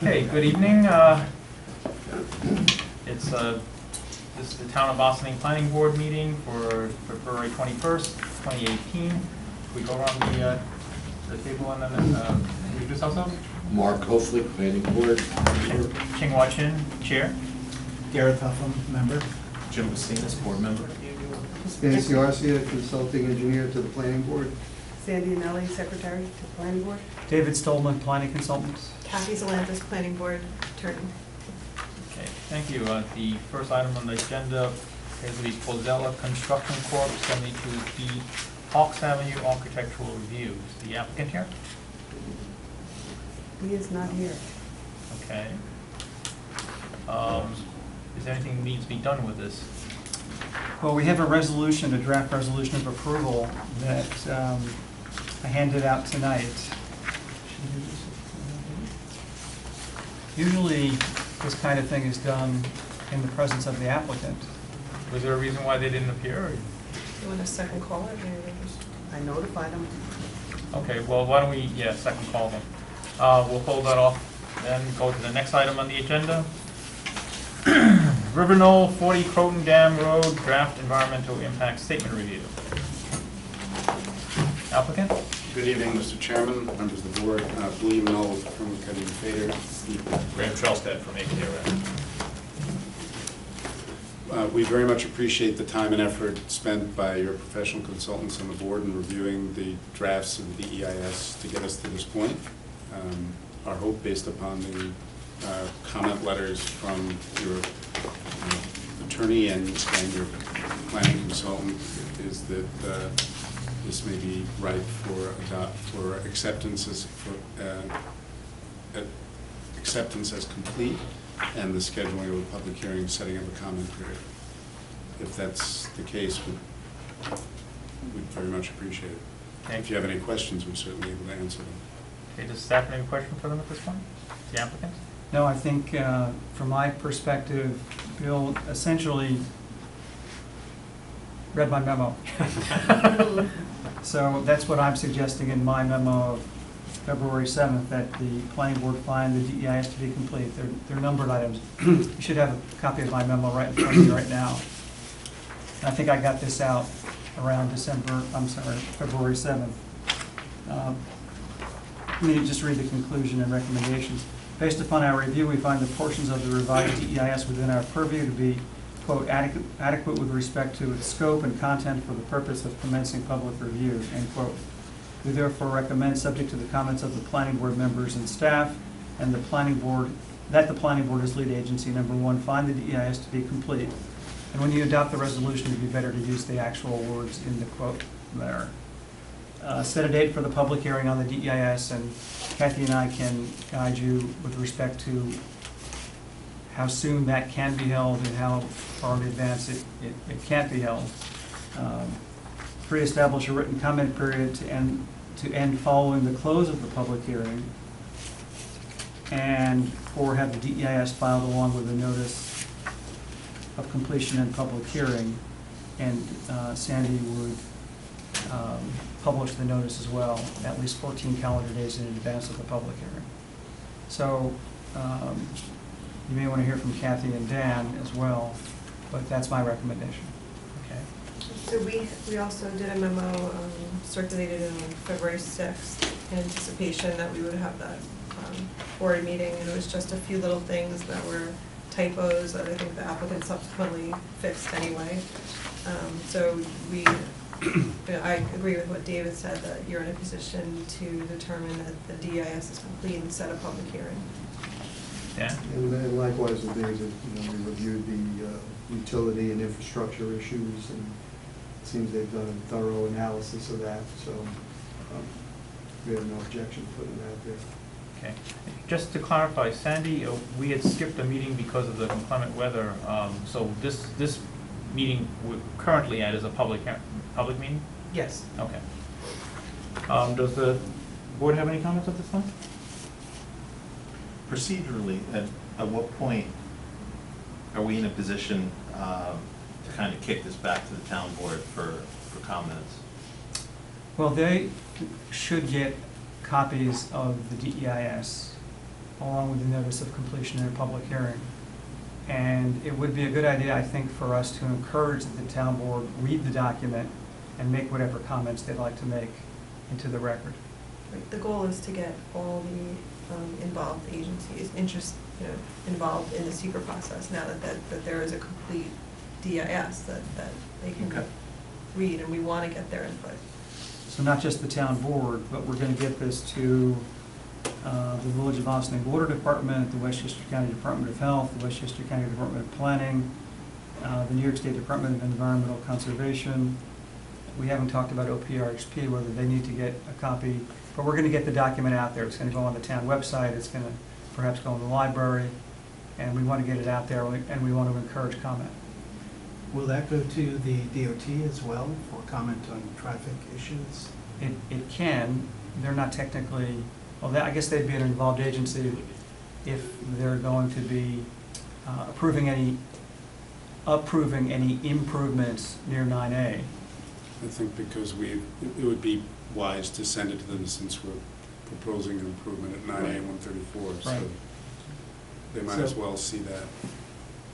Okay, good evening. This is the Town of Austining Planning Board meeting for February 21st, 2018. We go around the table and then introduce ourselves. Mark Hoflich, Planning Board. Ching Hua Chin, Chair. Gareth Huffam, member. Jim Bastinas, board member. Nancy Garcia, Consulting Engineer to the Planning Board. Sandy Anelli, Secretary to the Planning Board. David Stolman, Planning Consultant. Kathy Zalantis, Planning Board Attorney. Okay, thank you. The first item on the agenda is the Pozella Construction Corp. 72B Hawks Avenue Architectural Review. Is the applicant here? He is not here. Okay. Is there anything that needs to be done with this? Well, we have a resolution, a draft resolution of approval that I handed out tonight. Usually, this kind of thing is done in the presence of the applicant. Was there a reason why they didn't appear? You want a second caller? I notified him. Okay, well, why don't we, second call them. We'll hold that off, then go to the next item on the agenda. River Knoll, 40 Croton Dam Road, draft environmental impact statement review. Applicant? Good evening, Mr. Chairman, members of the board. William Knoll from Cutting Fader. Graham Charlstead from AKRN. We very much appreciate the time and effort spent by your professional consultants on the board in reviewing the drafts of the EIS to get us to this point. Our hope, based upon the comment letters from your attorney and your planning consultant, is that this may be ripe for acceptance as complete, and the scheduling of a public hearing, setting up a comment period. If that's the case, we'd very much appreciate it. If you have any questions, we're certainly able to answer them. Okay, does staff have any question for them at this point? The applicant? No, I think from my perspective, Bill essentially read my memo. So that's what I'm suggesting in my memo of February 7th, that the planning board find the DEIS to be complete. They're numbered items. You should have a copy of my memo right in front of you right now. And I think I got this out around February 7th. Let me just read the conclusion and recommendations. Based upon our review, we find the portions of the revised DEIS within our purview to be, quote, adequate with respect to its scope and content for the purpose of commencing public review, end quote. We therefore recommend, subject to the comments of the planning board members and staff, and the planning board, that the planning board as lead agency, number one, find the DEIS to be complete. And when you adopt the resolution, it would be better to use the actual words in the quote there. Set a date for the public hearing on the DEIS, and Kathy and I can guide you with respect to how soon that can be held and how far in advance it can't be held. Establish a written comment period to end following the close of the public hearing, or have the DEIS filed along with the notice of completion and public hearing, and Sandy would publish the notice as well, at least 14 calendar days in advance of the public hearing. So you may want to hear from Kathy and Dan as well, but that's my recommendation. Okay. So we also did a memo circulated on February 6th in anticipation that we would have that board meeting, and it was just a few little things that were typos that I think the applicant subsequently fixed anyway. So I agree with what David said, that you're in a position to determine that the DEIS is complete and set a public hearing. Yeah. And likewise with these, we reviewed the utility and infrastructure issues, and it seems they've done a thorough analysis of that, so we have no objection to putting that out there. Okay. Just to clarify, Sandy, we had skipped a meeting because of the inclement weather. So this meeting we're currently at is a public meeting? Yes. Okay. Does the board have any comments at this time? Procedurally, at what point are we in a position to kind of kick this back to the town board for comments? Well, they should get copies of the DEIS along with the notice of completion in a public hearing. And it would be a good idea, I think, for us to encourage that the town board read the document and make whatever comments they'd like to make into the record. Right, the goal is to get all the involved agencies involved in the secret process now that there is a complete DIS that they can Okay. read, and we want to get their input. So not just the town board, but we're going to get this to the Village of Austining Water Department, the Westchester County Department of Health, the Westchester County Department of Planning, the New York State Department of Environmental Conservation. We haven't talked about OPRHP, whether they need to get a copy, but we're going to get the document out there. It's going to go on the town website, it's going to perhaps go in the library, and we want to get it out there, and we want to encourage comment. Will that go to the DOT as well for comment on traffic issues? It can, they're not technically, well, I guess they'd be an involved agency if they're going to be approving any improvements near 9A. I think because it would be wise to send it to them since we're proposing an improvement at 9A and 134, so Right. they might as well see that.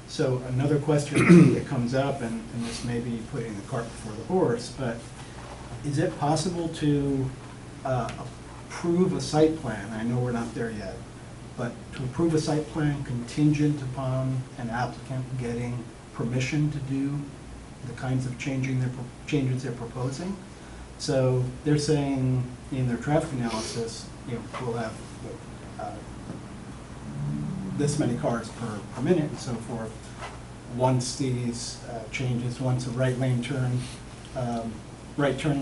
So another question that comes up, and this may be putting the cart before the horse, but is it possible to approve a site plan? I know we're not there yet, but to approve a site plan contingent upon an applicant getting permission to do the kinds of changes they're proposing? So they're saying in their traffic analysis, we'll have this many cars per minute and so forth. Once these changes, once a right turn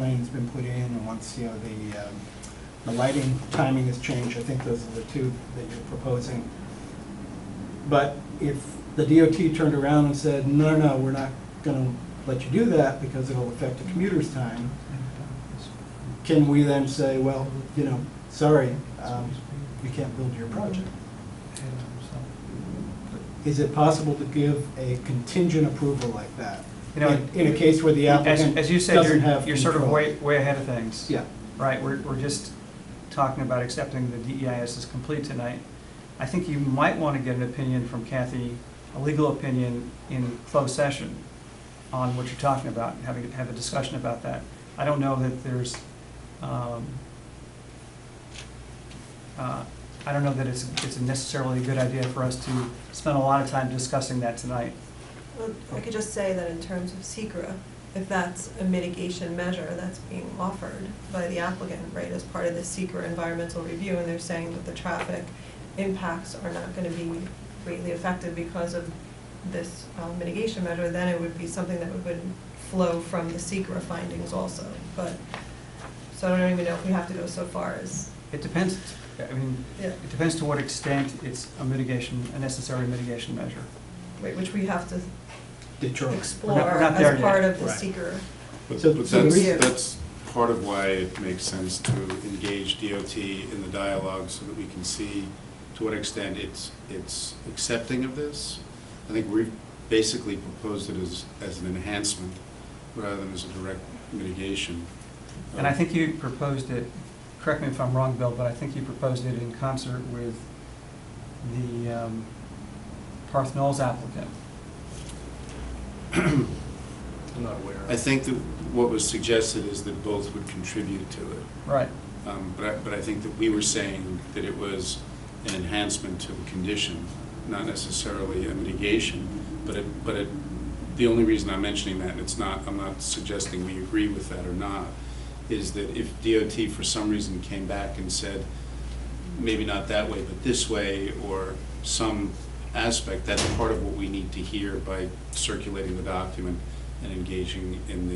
lane's been put in, and once the lighting timing has changed, I think those are the two that you're proposing. But if the DOT turned around and said, no, we're not going to let you do that because it'll affect the commuter's time, can we then say, well, sorry, you can't build your project? Is it possible to give a contingent approval like that? In a case where the applicant as you said, doesn't have you're sort of control? way ahead of things. Yeah. Right, we're just talking about accepting the DEIS as complete tonight. I think you might want to get an opinion from Kathy, a legal opinion in closed session on what you're talking about, and have a discussion about that. I don't know that there's, I don't know that it's necessarily a good idea for us to spend a lot of time discussing that tonight. Well, I could just say that in terms of SECRA, if that's a mitigation measure that's being offered by the applicant, right, as part of the SECRA environmental review, and they're saying that the traffic impacts are not going to be greatly affected because of this mitigation measure, then it would be something that would flow from the SECRA findings also. But, so I don't even know if we have to go so far as. It depends, I mean, Yeah. it depends to what extent it's a necessary mitigation measure. Right, which we have to Determine. explore We're not there as yet. part of the Right. SECRA. But So that's part of why it makes sense to engage DOT in the dialogue so that we can see to what extent it's accepting of this. I think we've basically proposed it as an enhancement rather than as a direct mitigation. And I think you proposed it, correct me if I'm wrong, Bill, but I think you proposed it in concert with the Parth Knowles applicant. I'm not aware. I think that what was suggested is that both would contribute to it. Right. But I think that we were saying that it was an enhancement to the condition, not necessarily a mitigation. But the only reason I'm mentioning that, and I'm not suggesting we agree with that or not, is that if DOT for some reason came back and said, maybe not that way, but this way, or some aspect, that's part of what we need to hear by circulating the document and engaging in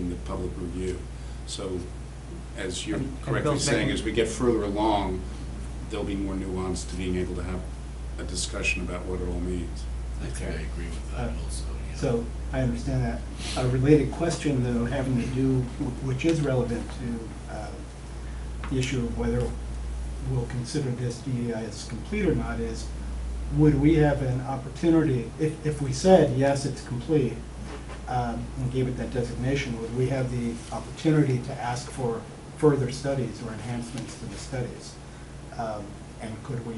the public review. So, as you're And correctly Bill's saying, making- as we get further along, there'll be more nuance to being able to have a discussion about what it all means. I think I agree with that also. yeah. So I understand that. A related question, though, having to do, which is relevant to the issue of whether we'll consider this DEI as complete or not, is would we have an opportunity, if we said, yes, it's complete, and gave it that designation, would we have the opportunity to ask for further studies or enhancements to the studies? And could we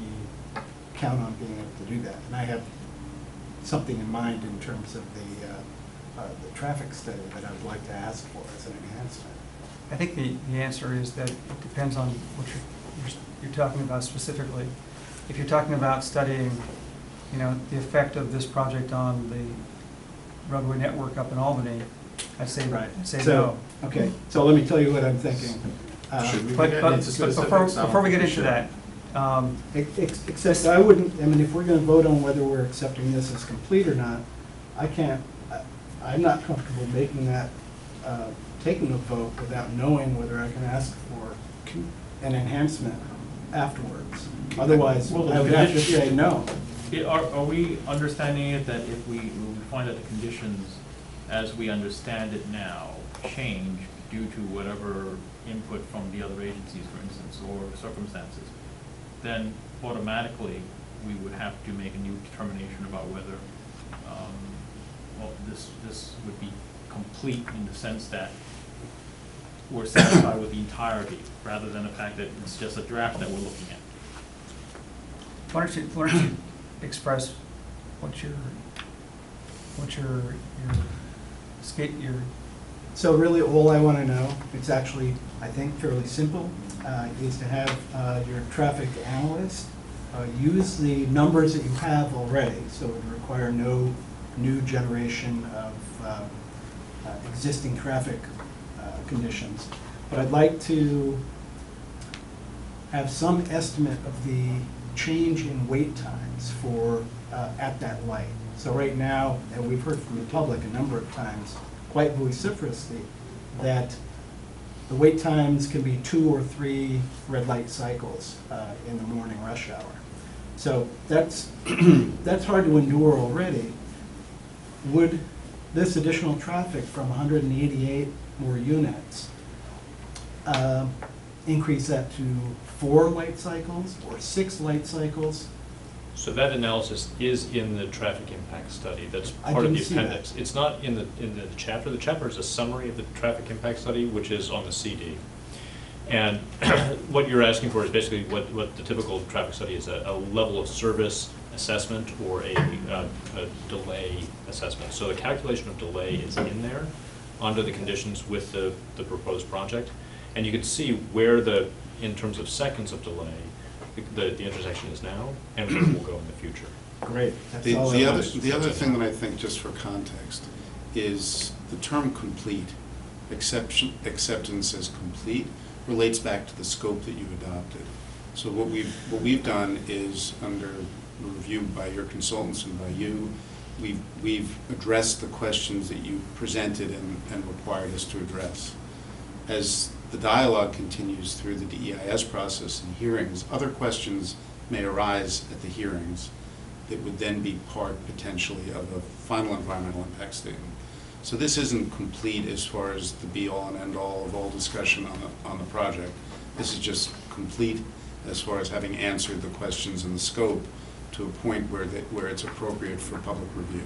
count on being able to do that? And I have something in mind in terms of the traffic study that I would like to ask for as an enhancement. I think the answer is that it depends on what you're talking about specifically. If you're talking about studying, you know, the effect of this project on the roadway network up in Albany, I'd say, Right. I'd say So, no. okay, so let me tell you what I'm thinking. Should we But, get but, into but specifics? before we get into that, Except I wouldn't, I mean, if we're gonna vote on whether we're accepting this as complete or not, I'm not comfortable making that, taking a vote without knowing whether I can ask for an enhancement afterwards. Otherwise, Well, I would have to say no. Are we understanding it that if we find that the conditions, as we understand it now, change due to whatever input from the other agencies, for instance, or circumstances, then automatically we would have to make a new determination about whether, well, this would be complete in the sense that we're satisfied with the entirety, rather than the fact that it's just a draft that we're looking at. why don't you express what your So really, all I want to know, it's actually, I think, fairly simple, is to have your traffic analyst use the numbers that you have already, so it would require no new generation of existing traffic conditions. But I'd like to have some estimate of the change in wait times for, at that light. So right now, and we've heard from the public a number of times, quite vociferously, that the wait times can be 2 or 3 red light cycles in the morning rush hour. So that's, that's hard to endure already. Would this additional traffic from 188 more units increase that to 4 light cycles or 6 light cycles? So that analysis is in the traffic impact study. That's I part of the didn't see that. appendix. It's not in the chapter. The chapter is a summary of the traffic impact study, which is on the CD. And what you're asking for is basically what the typical traffic study is, a level of service assessment or a delay assessment. So the calculation of delay is in there under the conditions with the proposed project. And you can see where in terms of seconds of delay, the intersection is now and where it will go in the future. Great. That's The all I other, wanted. the other thing that I think, just for context, is the term complete, acceptance as complete, relates back to the scope that you adopted. So what we've done is, under review by your consultants and by you, we've addressed the questions that you presented and required us to address. As the dialogue continues through the DEIS process and hearings, other questions may arise at the hearings that would then be part potentially of a final environmental impact statement. So this isn't complete as far as the be-all and end-all of all discussion on the project. This is just complete as far as having answered the questions in the scope to a point where it's appropriate for public review.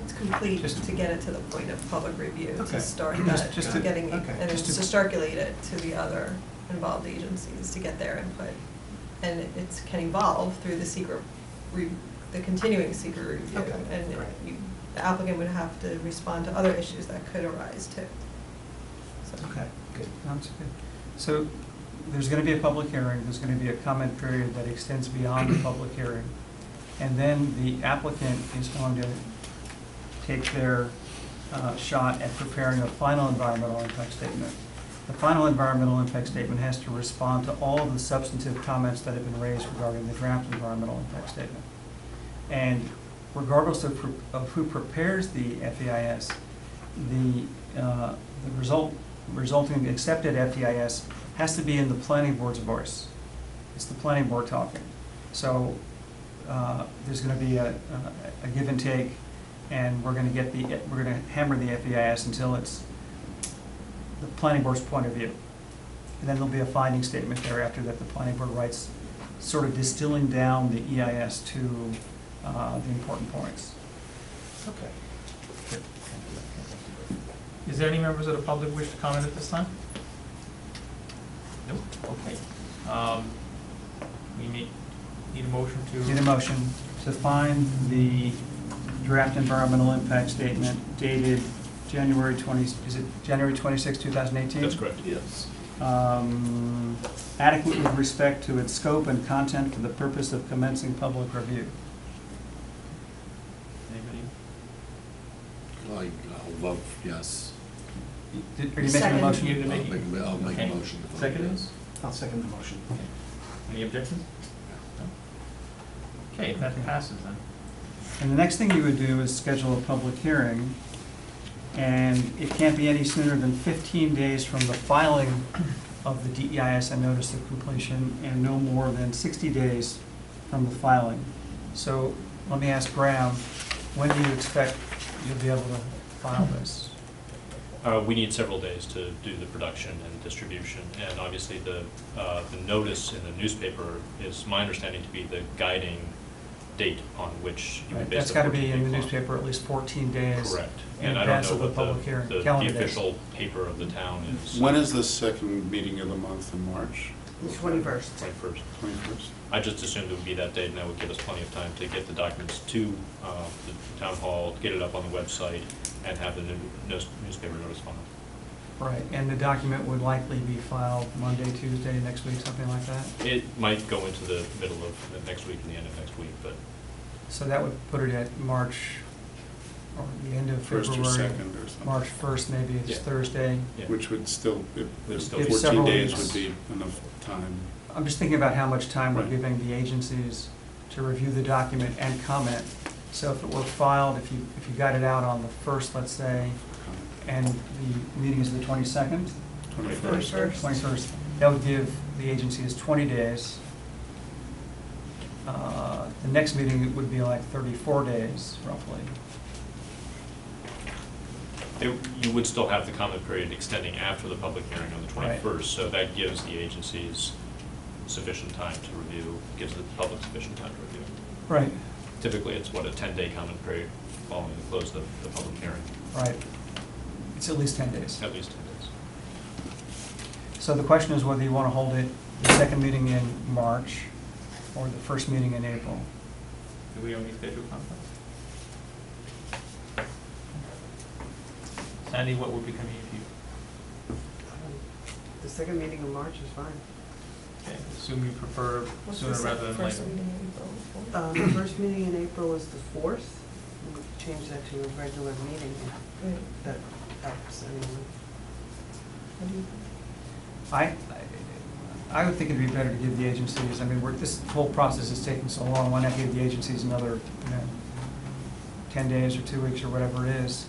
It's complete Just- to get it to the point of public review, Okay. to start Just that, to- getting, okay. and Just it's to- to circulate it to the other involved agencies to get their input. And it can evolve through the continuing secret review. Okay, And great. the applicant would have to respond to other issues that could arise too. So- Okay, good, sounds good. So there's going to be a public hearing, there's going to be a comment period that extends beyond the public hearing. And then the applicant is going to take their shot at preparing a final environmental impact statement. The final environmental impact statement has to respond to all of the substantive comments that have been raised regarding the draft environmental impact statement. And regardless of who prepares the FEIS, the resulting accepted FEIS has to be in the planning board's voice. It's the planning board talking. So there's going to be a give and take, and we're going to hammer the FEIS until it's the planning board's point of view. And then there'll be a finding statement thereafter that the planning board writes, sort of distilling down the EIS to the important points. Okay. Is there any members of the public wish to comment at this time? Nope, okay. we need a motion to. Need a motion to find the draft environmental impact statement dated January 20, is it January 26, 2018? That's correct. Yes. Adequate with respect to its scope and content for the purpose of commencing public review. Anybody? I'll vote yes. Are you making a Second. motion? You to I'll make- I'll make a Okay. motion to vote Second? yes. I'll second the motion. Any objections? No? Okay, if that passes then. And the next thing you would do is schedule a public hearing, and it can't be any sooner than 15 days from the filing of the DEIS and notice of completion, and no more than 60 days from the filing. So let me ask Graham, when do you expect you'll be able to file this? We need several days to do the production and distribution, and obviously the notice in the newspaper is my understanding to be the guiding date on which you would Right, base that's the got to 14 be in the day clock. newspaper at least 14 days. Correct. in And I don't advance know of the what public hearing, the calendar days. official paper of the town is. When is the second meeting of the month in March? The 21st. 21st. 21st? I just assumed it would be that date, and that would give us plenty of time to get the documents to the town hall, get it up on the website, and have the newspaper notice filed. Right, and the document would likely be filed Monday, Tuesday, next week, something like that? It might go into the middle of the next week and the end of next week, but So that would put it at March, or the end of First February. or second or something? March 1st, maybe it's Yeah. Thursday. yeah. Which would still, There's still 14 several days weeks. would be enough time. I'm just thinking about how much time we're Right. giving the agencies to review the document and comment. So if it were filed, if you got it out on the 1st, let's say, and the meeting is the 22nd? 21st. 21st, that would give the agencies 20 days. The next meeting would be like 34 days, roughly. You would still have the comment period extending after the public hearing on the Right. 21st, so that gives the agencies sufficient time to review, gives the public sufficient time to review. Right. Typically, it's what, a 10-day comment period following the close of the public hearing, Right. It's at least 10 days. at least 10 days. So the question is whether you want to hold it the second meeting in March or the first meeting in April. Do we have any scheduled conflicts? Sandy, what would be convenient for you? The second meeting in March is fine. Okay, assume you prefer What's sooner the rather than first later. meeting in April? The first meeting in April is the 4th. We'll change that to a regular meeting, if Right. that helps anyone. What do you- I would think it'd be better to give the agencies, I mean, this whole process is taking so long, why not give the agencies another, 10 days or 2 weeks or whatever it is?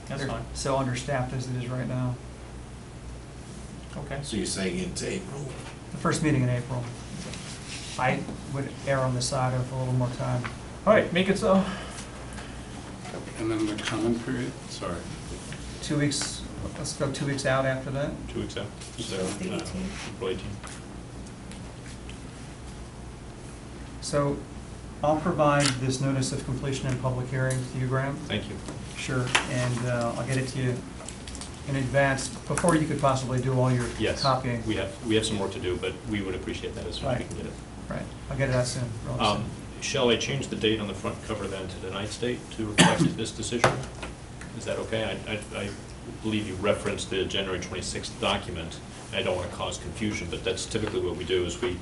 That's They're fine. so understaffed as it is right now. Okay. So you're saying into April? The first meeting in April. I would err on the side of a little more time. All right, make it so. And then the comment period, sorry. 2 weeks, let's go 2 weeks out after that. 2 weeks out, so The 18th. April 18th. So I'll provide this notice of completion and public hearing to you, Graham. Thank you. Sure, and I'll get it to you in advance, before you could possibly do all your Yes, copying. we have some work to do, but we would appreciate that as soon as we Right. can get it. Right, I'll get it out soon, really soon. Shall I change the date on the front cover then to tonight's date to reflect this decision? Is that okay? I believe you referenced the January 26th document. I don't want to cause confusion, but that's typically what we do, is we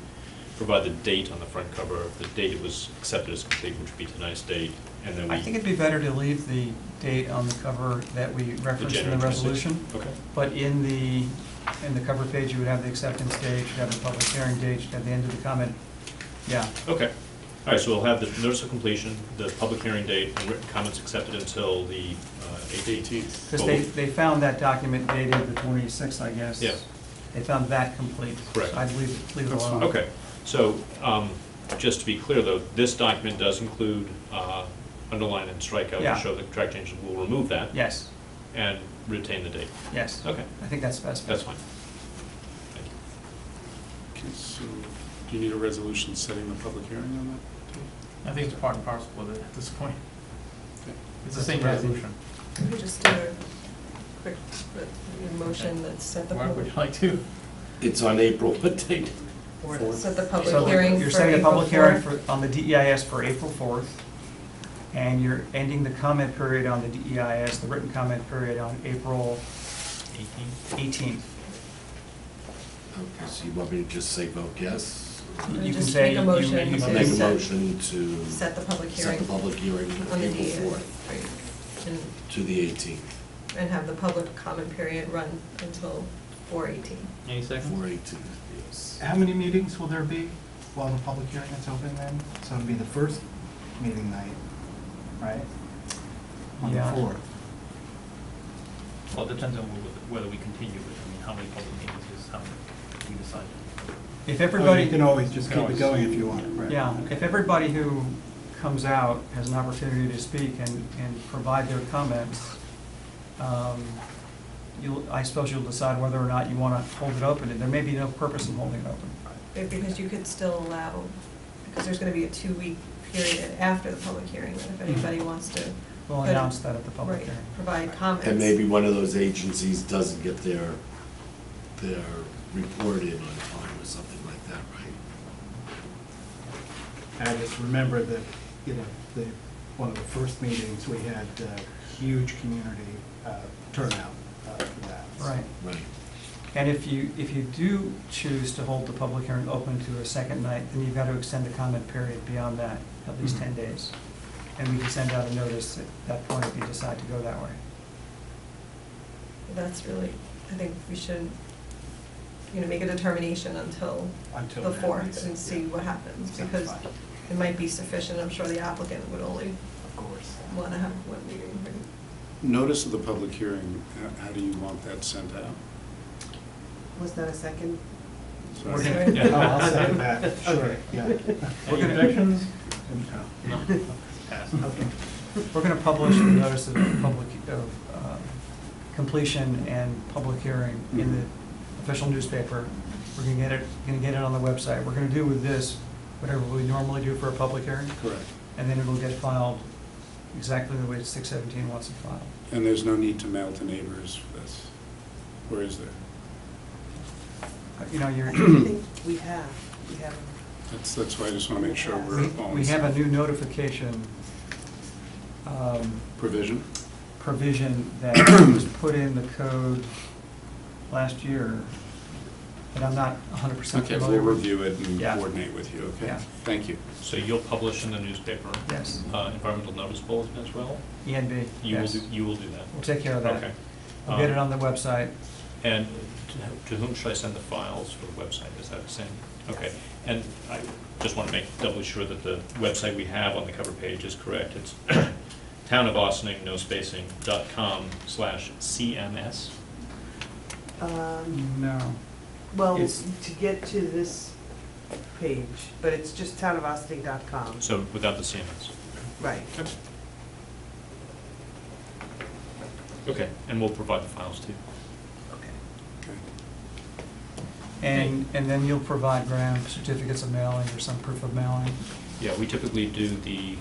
provide the date on the front cover, the date it was accepted as complete, which would be tonight's date, and then we... I think it'd be better to leave the date on the cover that we referenced in the January 26th. resolution. Okay. But in the cover page, you would have the acceptance date, you'd have the public hearing date, you'd have the end of the comment. Yeah, Okay. All right, so we'll have the notice of completion, the public hearing date, and written comments accepted until the 18th. because they found that document dated the 26th, I guess. Yes. They found that complete. Correct. So I'd leave it That's alone. fine. Okay, so, just to be clear though, this document does include, underline and strikeout Yeah. to show the track changes. We'll remove that Yes, and retain the date. yes. Okay, I think that's best. that's fine. Thank you. Okay, so do you need a resolution setting the public hearing on that? I think it's part and parcel with it at this point. Okay. It's the same That's resolution. We just do a quick motion that set the Mark, would public. you like to? It's on April, what date? Set the public So hearing for you're setting a April public hearing 4th. on the DEIS for April 4th, and you're ending the comment period on the DEIS, the written comment period on April 18th. Okay, so you want me to just say vote yes? You can Just say make a you motion may- you to may Make a set- motion to Set the public set hearing the public hearing on the April DEIS. 4th Right. And to the 18th, and have the public comment period run until 4/18. Any second? 4/18, yes. How many meetings will there be while the public hearing is open then? So it'll be the first meeting night, right? On the Yeah. 4th. Well, it depends on whether we continue it. I mean, how many public meetings is how we decide. If Or everybody. You can always just Can keep it always- going if you want, right? Yeah, if everybody who comes out has an opportunity to speak and provide their comments, I suppose you'll decide whether or not you want to hold it open, and there may be no purpose in holding it open. Because you could still allow, because there's gonna be a 2-week period after the public hearing, that if anybody wants to. We'll put- announce that at the public right, hearing. Provide comments. And maybe one of those agencies doesn't get their report in on time or something like that, right? I just remember that, one of the first meetings, we had huge community turnout for that. Right. Right. And if you do choose to hold the public hearing open to a second night, then you've got to extend the comment period beyond that, at least 10 days. And we can send out a notice at that point if you decide to go that way. That's really, I think we should, make a determination until Until the that 4th meeting, and see yeah. what happens, Sounds because fine. it might be sufficient. I'm sure the applicant would only Of course. want to have one meeting. Notice of the public hearing, how do you want that sent out? Was that a second? We're Sorry. gonna- Oh, I'll second that, sure, yeah. Any objections? No. Pass. Okay. We're going to publish the notice of completion and public hearing in the official newspaper. We're going to get it on the website. We're going to do with this whatever we normally do for a public hearing, Correct. and then it'll get filed exactly the way 617 wants it filed. And there's no need to mail to neighbors for this, or is there? You're. I think we have. That's why I just want to make sure we're on. We have a new notification Provision? provision that was put in the code last year, but I'm not 100% Okay, familiar we'll with. review it and Yeah. coordinate with you, okay? Yeah. Thank you. So you'll publish in the newspaper? Yes. Environmental notice bulletin as well? ENB, You will yes. do, you will do that? We'll take care of that. Okay. We'll get it on the website. And to whom should I send the files for the website? Is that the same? Okay. And I just want to make doubly sure that the website we have on the cover page is correct. It's townofaustining, no spacing, .com/CMS. No. Well, It's- to get to this page, but it's just townofaustining.com. So without the CMS. Right. Okay, and we'll provide the files too. Okay. Okay. And then you'll provide, Graham, certificates of mailing or some proof of mailing. Yeah, we typically do the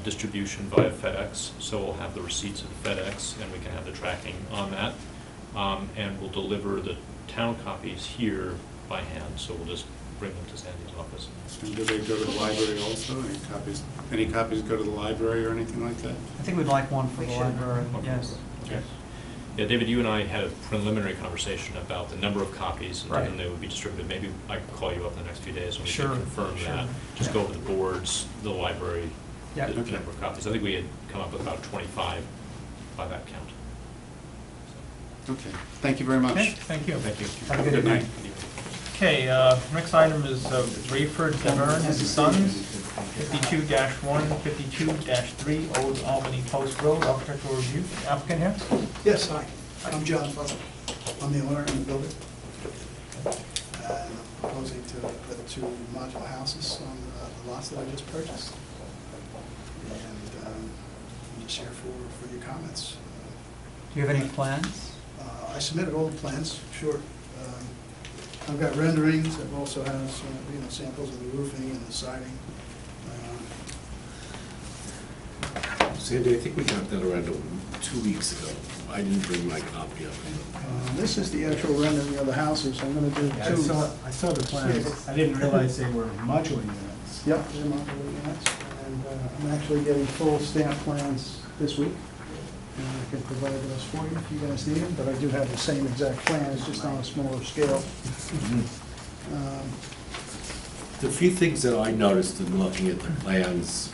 distribution via FedEx, so we'll have the receipts of FedEx, and we can have the tracking on that. And we'll deliver the town copies here by hand, so we'll just bring them to Sandy's office. And do they go to the library also? Any copies go to the library or anything like that? I think we'd like one for We the should. library, yes. Okay. Yeah, David, you and I had a preliminary conversation about the number of copies and Right. when they would be distributed. Maybe I could call you up in the next few days and we Sure, can confirm sure. that. Just go over the boards, the library, Yeah. the Okay. number of copies. I think we had come up with about 25 by that count. Okay, thank you very much. Okay, thank you. Thank you. Have a good Good night. evening. Okay, next item is Rayford Deverne and Sons, 52-1, 52-3, Old Albany Post Road, architectural review. Applicant here? Yes, hi. I'm John Fussell. I'm the owner and the builder. And I'm proposing to put 2 modular houses on the lots that I just purchased. And I'm just here for your comments. Do you have any plans? I submitted all the plans, sure. I've got renderings. I've also has samples of the roofing and the siding. Sandy, I think we got that around 2 weeks ago. I didn't bring my copy of it. This is the actual rendering of the houses. I'm gonna do Yeah, two. I saw the plans. I didn't realize they were modular units. Yep, they're modular units, and I'm actually getting full stamp plans this week. And I can provide those for you if you guys need them, but I do have the same exact plan, it's just on a smaller scale. The few things that I noticed in looking at the plans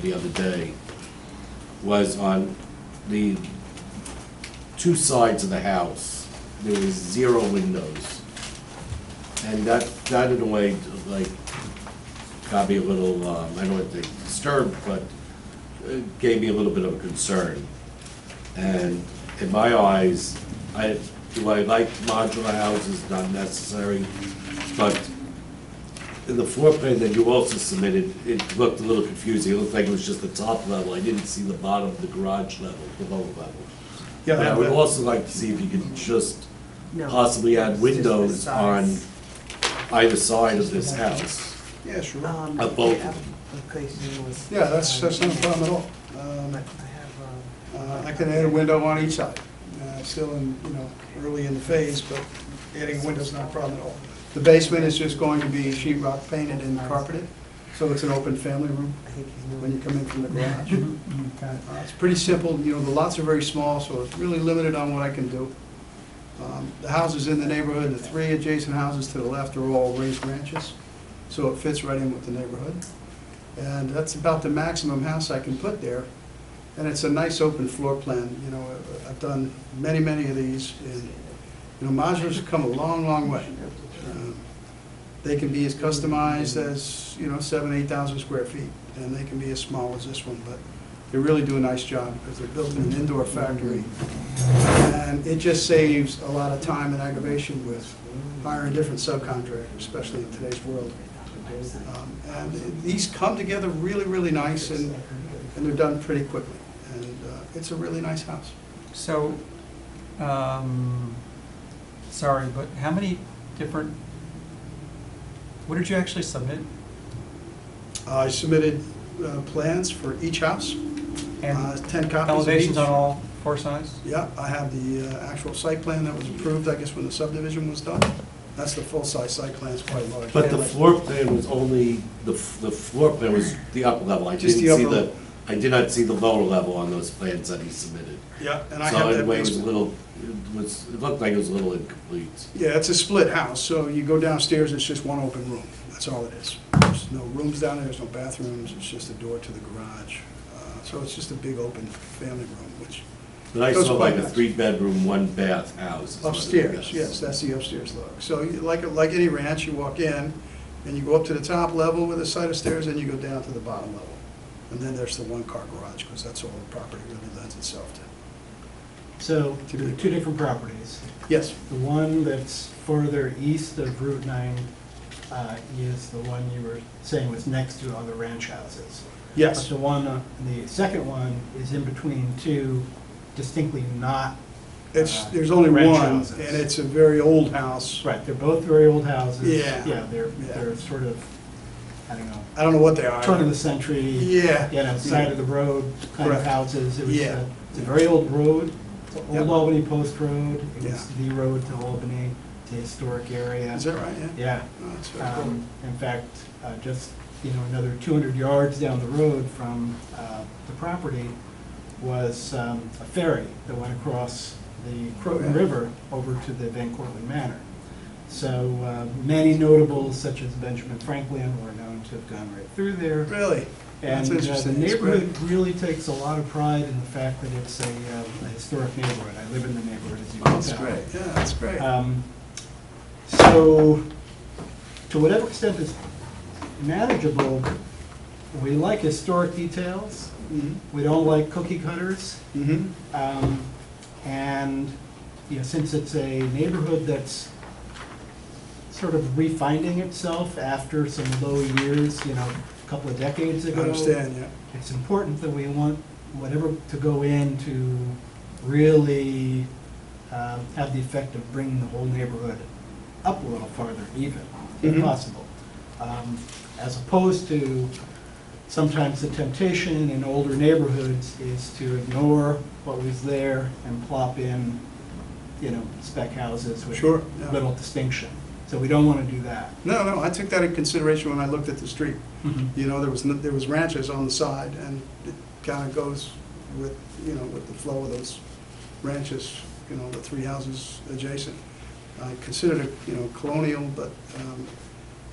the other day was on the two sides of the house, there was 0 windows. And that in a way, like, got me a little, I don't want to say disturbed, but it gave me a little bit of a concern. And in my eyes, do I like modular houses? Not necessary, but in the floor plan that you also submitted, it looked a little confusing. It looked like it was just the top level. I didn't see the bottom, the garage level, the lower level. Yeah, But I would also like to see if you could just No. possibly add It's just the windows on size. either side of this house. Yeah, sure. Both of them. Application was. Yeah, that's not a problem at all. I can add a window on each side. Still in, early in the phase, but adding a window's not a problem at all. The basement is just going to be sheet rock painted and carpeted, so it's an open family room when you come in from the garage. It's pretty simple, the lots are very small, so it's really limited on what I can do. The houses in the neighborhood, the 3 adjacent houses to the left are all raised ranches, so it fits right in with the neighborhood. And that's about the maximum house I can put there. And it's a nice open floor plan, I've done many of these, and, modulars have come a long way. They can be as customized as, 7,000, 8,000 square feet, and they can be as small as this one, but they really do a nice job because they're built in an indoor factory. And it just saves a lot of time and aggravation with hiring different subcontractors, especially in today's world. And these come together really nice, and they're done pretty quickly. And it's a really nice house. So, sorry, but how many different, what did you actually submit? I submitted plans for each house, And 10 copies of elevations each. on all 4 sides? Yeah, I have the actual site plan that was approved, I guess, when the subdivision was done. That's the full-size site plan, it's quite large. But the floor plan was only, the floor plan was the upper level. I Just didn't the see upper the, level. I did not see the lower level on those plans that he submitted. Yeah, and I So have in a that way, it was a basement. little, it looked like it was a little incomplete. Yeah, it's a split house, so you go downstairs, it's just one open room. That's all it is. There's no rooms down there, there's no bathrooms, it's just a door to the garage. So it's just a big open family room, which But I Those saw are like quite a nice. 3-bedroom, 1-bath house. is what it upstairs, was. yes, that's the upstairs look. So like any ranch, you walk in, and you go up to the top level with a set of stairs, and you go down to the bottom level. And then there's the 1-car garage, because that's all the property really lends itself to. So there are 2 different properties. Yes, The one that's further east of Route 9 is the one you were saying was next to other ranch houses. yes. But the one, the second one is in between 2 distinctly not. There's only ranch one, houses. and it's a very old house. Right, they're both very old houses. Yeah. Yeah, they're Yeah. sort of, I don't know, I don't know what they are. turn of the century. Yeah. Side of the road kind of Correct. houses. It was, Yeah. it's a very old road, Yep. Old Albany Post Road. It was Yeah. the road to Albany, the historic area. Is that right, yeah? Yeah. Oh, that's very cool. In fact, just, another 200 yards down the road from the property was a ferry that went across the Croton Yeah. River over to the Van Cortlandt Manor. So many notables such as Benjamin Franklin were known to have gone right through there. Really? And That's the interesting. That's neighborhood great. really takes a lot of pride in the fact that it's a historic neighborhood. I live in the neighborhood, as you can That's tell. great, yeah, that's great. So, to whatever extent it's manageable, we like historic details. Mhm. We don't like cookie cutters. Mhm. And, since it's a neighborhood that's sort of refinding itself after some low years, a couple of decades I ago. understand, yeah. It's important that we want whatever to go in to really have the effect of bringing the whole neighborhood up a little farther even, if Mhm. possible. As opposed to sometimes the temptation in older neighborhoods is to ignore what was there and plop in, you know, spec houses with Sure, yeah. little distinction. So we don't want to do that. No, I took that in consideration when I looked at the street. You know, there was ranches on the side, and it kind of goes with, you know, with the flow of those ranches, you know, the three houses adjacent. I considered it, you know, colonial, but,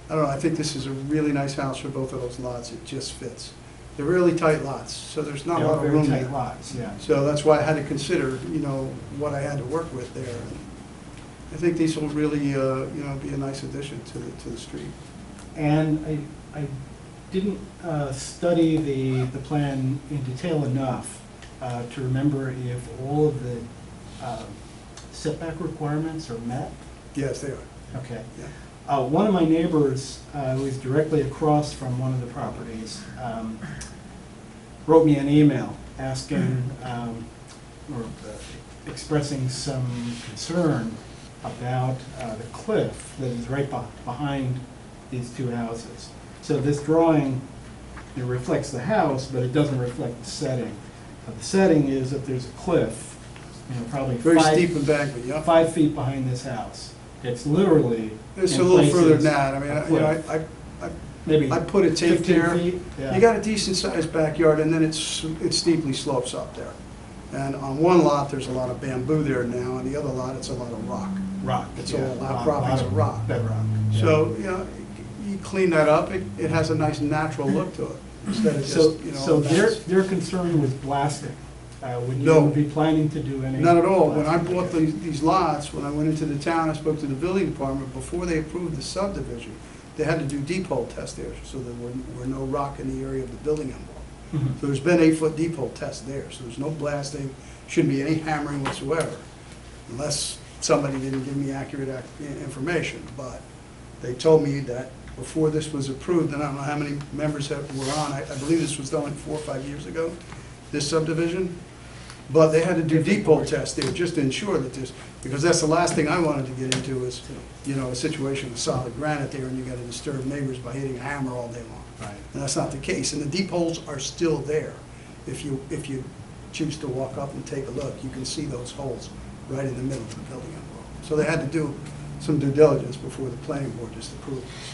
I don't know, I think this is a really nice house for both of those lots. It just fits. They're really tight lots, so there's not a lot of They're room very there. tight lots, yeah. So that's why I had to consider, you know, what I had to work with there. And I think these will really, you know, be a nice addition to the street. And I didn't study the plan in detail enough to remember if all of the setback requirements are met. Yes, they are. Okay. Yeah. One of my neighbors, who is directly across from one of the properties, wrote me an email asking, or expressing some concern about the cliff that is right behind these two houses. So this drawing, it reflects the house, but it doesn't reflect the setting. The setting is that there's a cliff, you know, probably Very steep embankment, yeah. 5 feet behind this house. It's literally. It's in a little further places than that. I mean, a you know, cliff. I Maybe put a tape 15 there. feet, yeah. You got a decent sized backyard, and then it steeply slopes up there. And on one lot, there's a lot of bamboo there now, and the other lot, it's a lot of rock. Rock. It's yeah, all outcroppings of rock. Bedrock. yeah. So, you know, you clean that up, it has a nice natural look to it, instead of So, just, you know. so that's- they're concerned with blasting. Would No. you be planning to do any? Not at all. When I blasting? bought these lots, when I went into the town, I spoke to the building department, before they approved the subdivision, they had to do deep hole tests there, so there were no rock in the area of the building envelope. Mhm. So there's been 8-foot deep hole tests there, so there's no blasting, shouldn't be any hammering whatsoever, unless somebody didn't give me accurate information. But they told me that before this was approved, and I don't know how many members were on, I believe this was done like 4 or 5 years ago, this subdivision, but they had to do deep hole tests there just to ensure that this, because that's the last thing I wanted to get into is, you know, a situation with solid granite there, and you gotta disturb neighbors by hitting a hammer all day long. Right. And that's not the case, and the deep holes are still there. If you choose to walk up and take a look, you can see those holes right in the middle of the building envelope. So they had to do some due diligence before the planning board just approved this.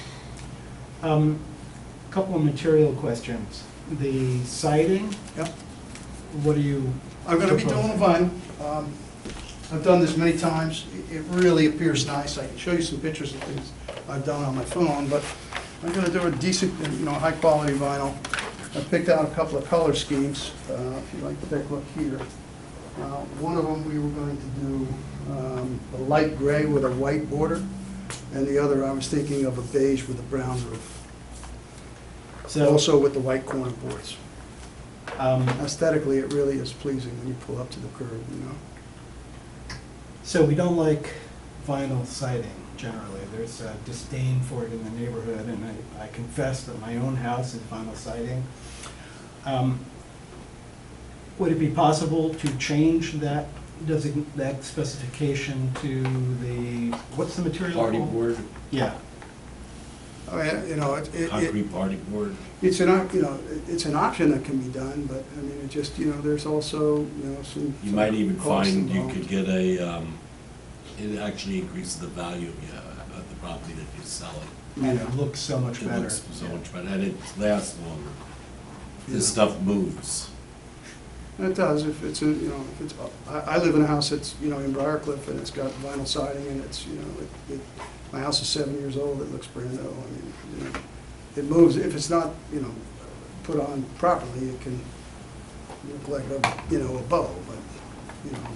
Couple of material questions. The siding, Yep. what do you? I'm gonna be doing a vinyl. I've done this many times. It really appears nice. I can show you some pictures of things I've done on my phone, but I'm gonna do a decent, you know, high-quality vinyl. I picked out a couple of color schemes, if you'd like to take a look here. One of them, we were going to do a light gray with a white border, and the other, I was thinking of a beige with a brown roof, So, also with the white corner boards. um, Aesthetically, it really is pleasing when you pull up to the curb, you know? so we don't like vinyl siding generally. There's a disdain for it in the neighborhood, and I confess that my own house is vinyl siding. Would it be possible to change that, that specification to the, what's the material Party called? board, Yeah. I mean, you know, concrete party board. it's an option that can be done, but, I mean, it just, you know, there's also, you know, some. You might even costs find you involved. could get it actually increases the value of the property that you're selling. And it looks so much It better. looks so much better, and it lasts longer. This Yeah. stuff moves. It does, if it's, you know, if it's, I live in a house that's, you know, in Briarcliff, and it's got vinyl siding, and it's, you know, my house is 7 years old, it looks brand new. I mean, you know, it moves, if it's not, you know, put on properly, it can look like a, you know, a bow, but, you know,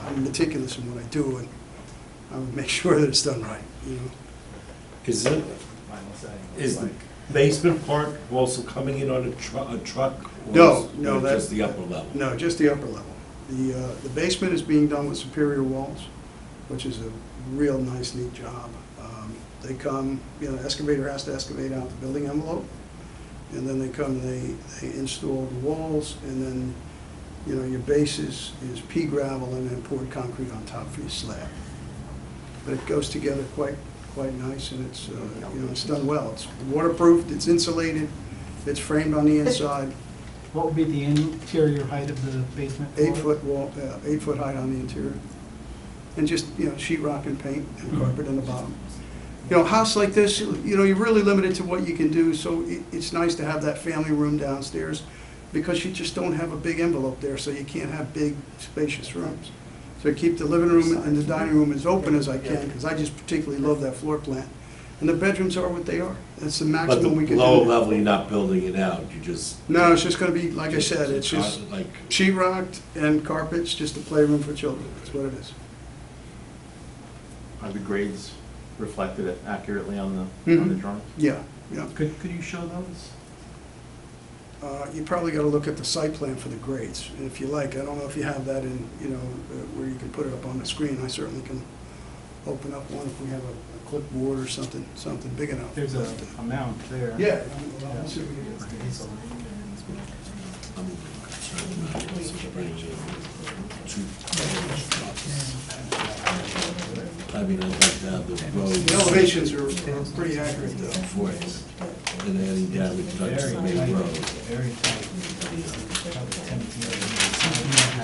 I'm meticulous in what I do, and I would make sure that it's done right, you know. Is it, is the basement part also coming in on a truck? or No, is- no, or that- just the upper level? No, just the upper level. The basement is being done with Superior Walls, which is a real nice, neat job. They come, you know, the excavator has to excavate out the building envelope, and then they come, they install the walls, and then, you know, your base is pea gravel and then poured concrete on top for your slab. But it goes together quite nice, and it's, you know, it's done well. It's waterproofed, it's insulated, It's framed on the inside, What would be the interior height of the basement floor? 8-foot wall, 8-foot height on the interior. And just, you know, sheet rock and paint and carpet in the bottom. You know, a house like this, you know, you're really limited to what you can do, so it's nice to have that family room downstairs, because you just don't have a big envelope there, so you can't have big spacious rooms. So I keep the living room and the dining room as open as I can, because I just particularly love that floor plan. And the bedrooms are what they are. That's the But the maximum we can do. lower level, you're not building it out, you just. No, it's just gonna be, like I said, it's just Like, sheet rocked and carpets, just a playroom for children, that's what it is. Are the grades reflected accurately on the Mhm. drawing? Yeah, yeah. Could you show those? You probably gotta look at the site plan for the grades, and if you like, I don't know if you have that in, you know, where you can put it up on the screen, I certainly can open up one if we have a clipboard or something big enough. There's a amount there. Yeah. Let's see if we can get it. I'm concerned about it, so bringing in I mean, I'd like to have the roads. The elevations are pretty accurate though. For it, and any damage done to the main road. Very tight. Probably 10 feet.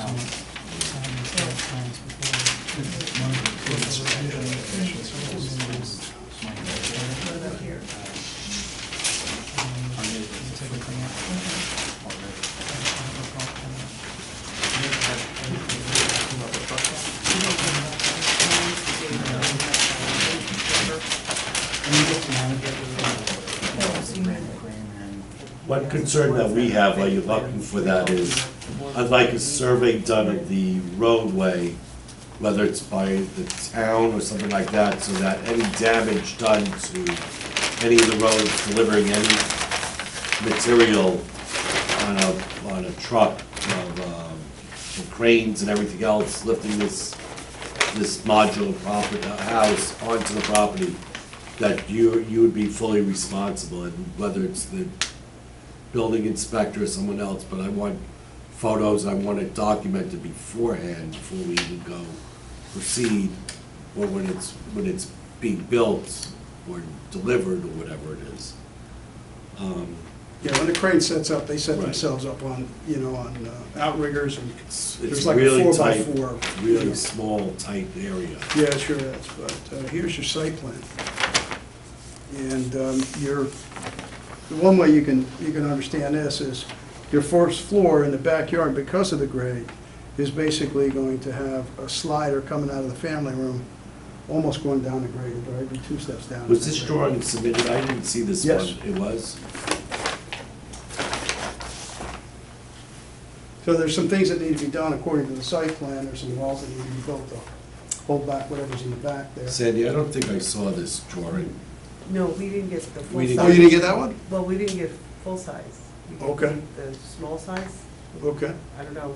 One concern that we have while you're looking for that is, I'd like a survey done of the roadway, whether it's by the town or something like that, so that any damage done to any of the roads delivering any material on a truck of cranes and everything else, lifting this modular property, house onto the property, that you would be fully responsible, and whether it's the building inspector or someone else, but I want photos, I want it documented beforehand before we even go proceed, or when it's being built or delivered or whatever it is. Yeah, when the crane sets up, they set Right. themselves up on, you know, on outriggers, and It's there's like a really 4x4. tight, really small, tight area. Yeah, it sure is, but here's your site plan. And the one way you can understand this is your first floor in the backyard, because of the grade, is basically going to have a slider coming out of the family room, almost going down the grade, or every 2 steps down. Was this drawing submitted? I didn't see this one. Yes. It was? So there's some things that need to be done according to the site plan, there's some walls that need to be built to hold back whatever's in the back there. Sandy, I don't think I saw this drawing. No, we didn't get the full We size. didn't Oh, you didn't get that one? Well, we didn't get full size. We got Okay. The small size, Okay, I don't know.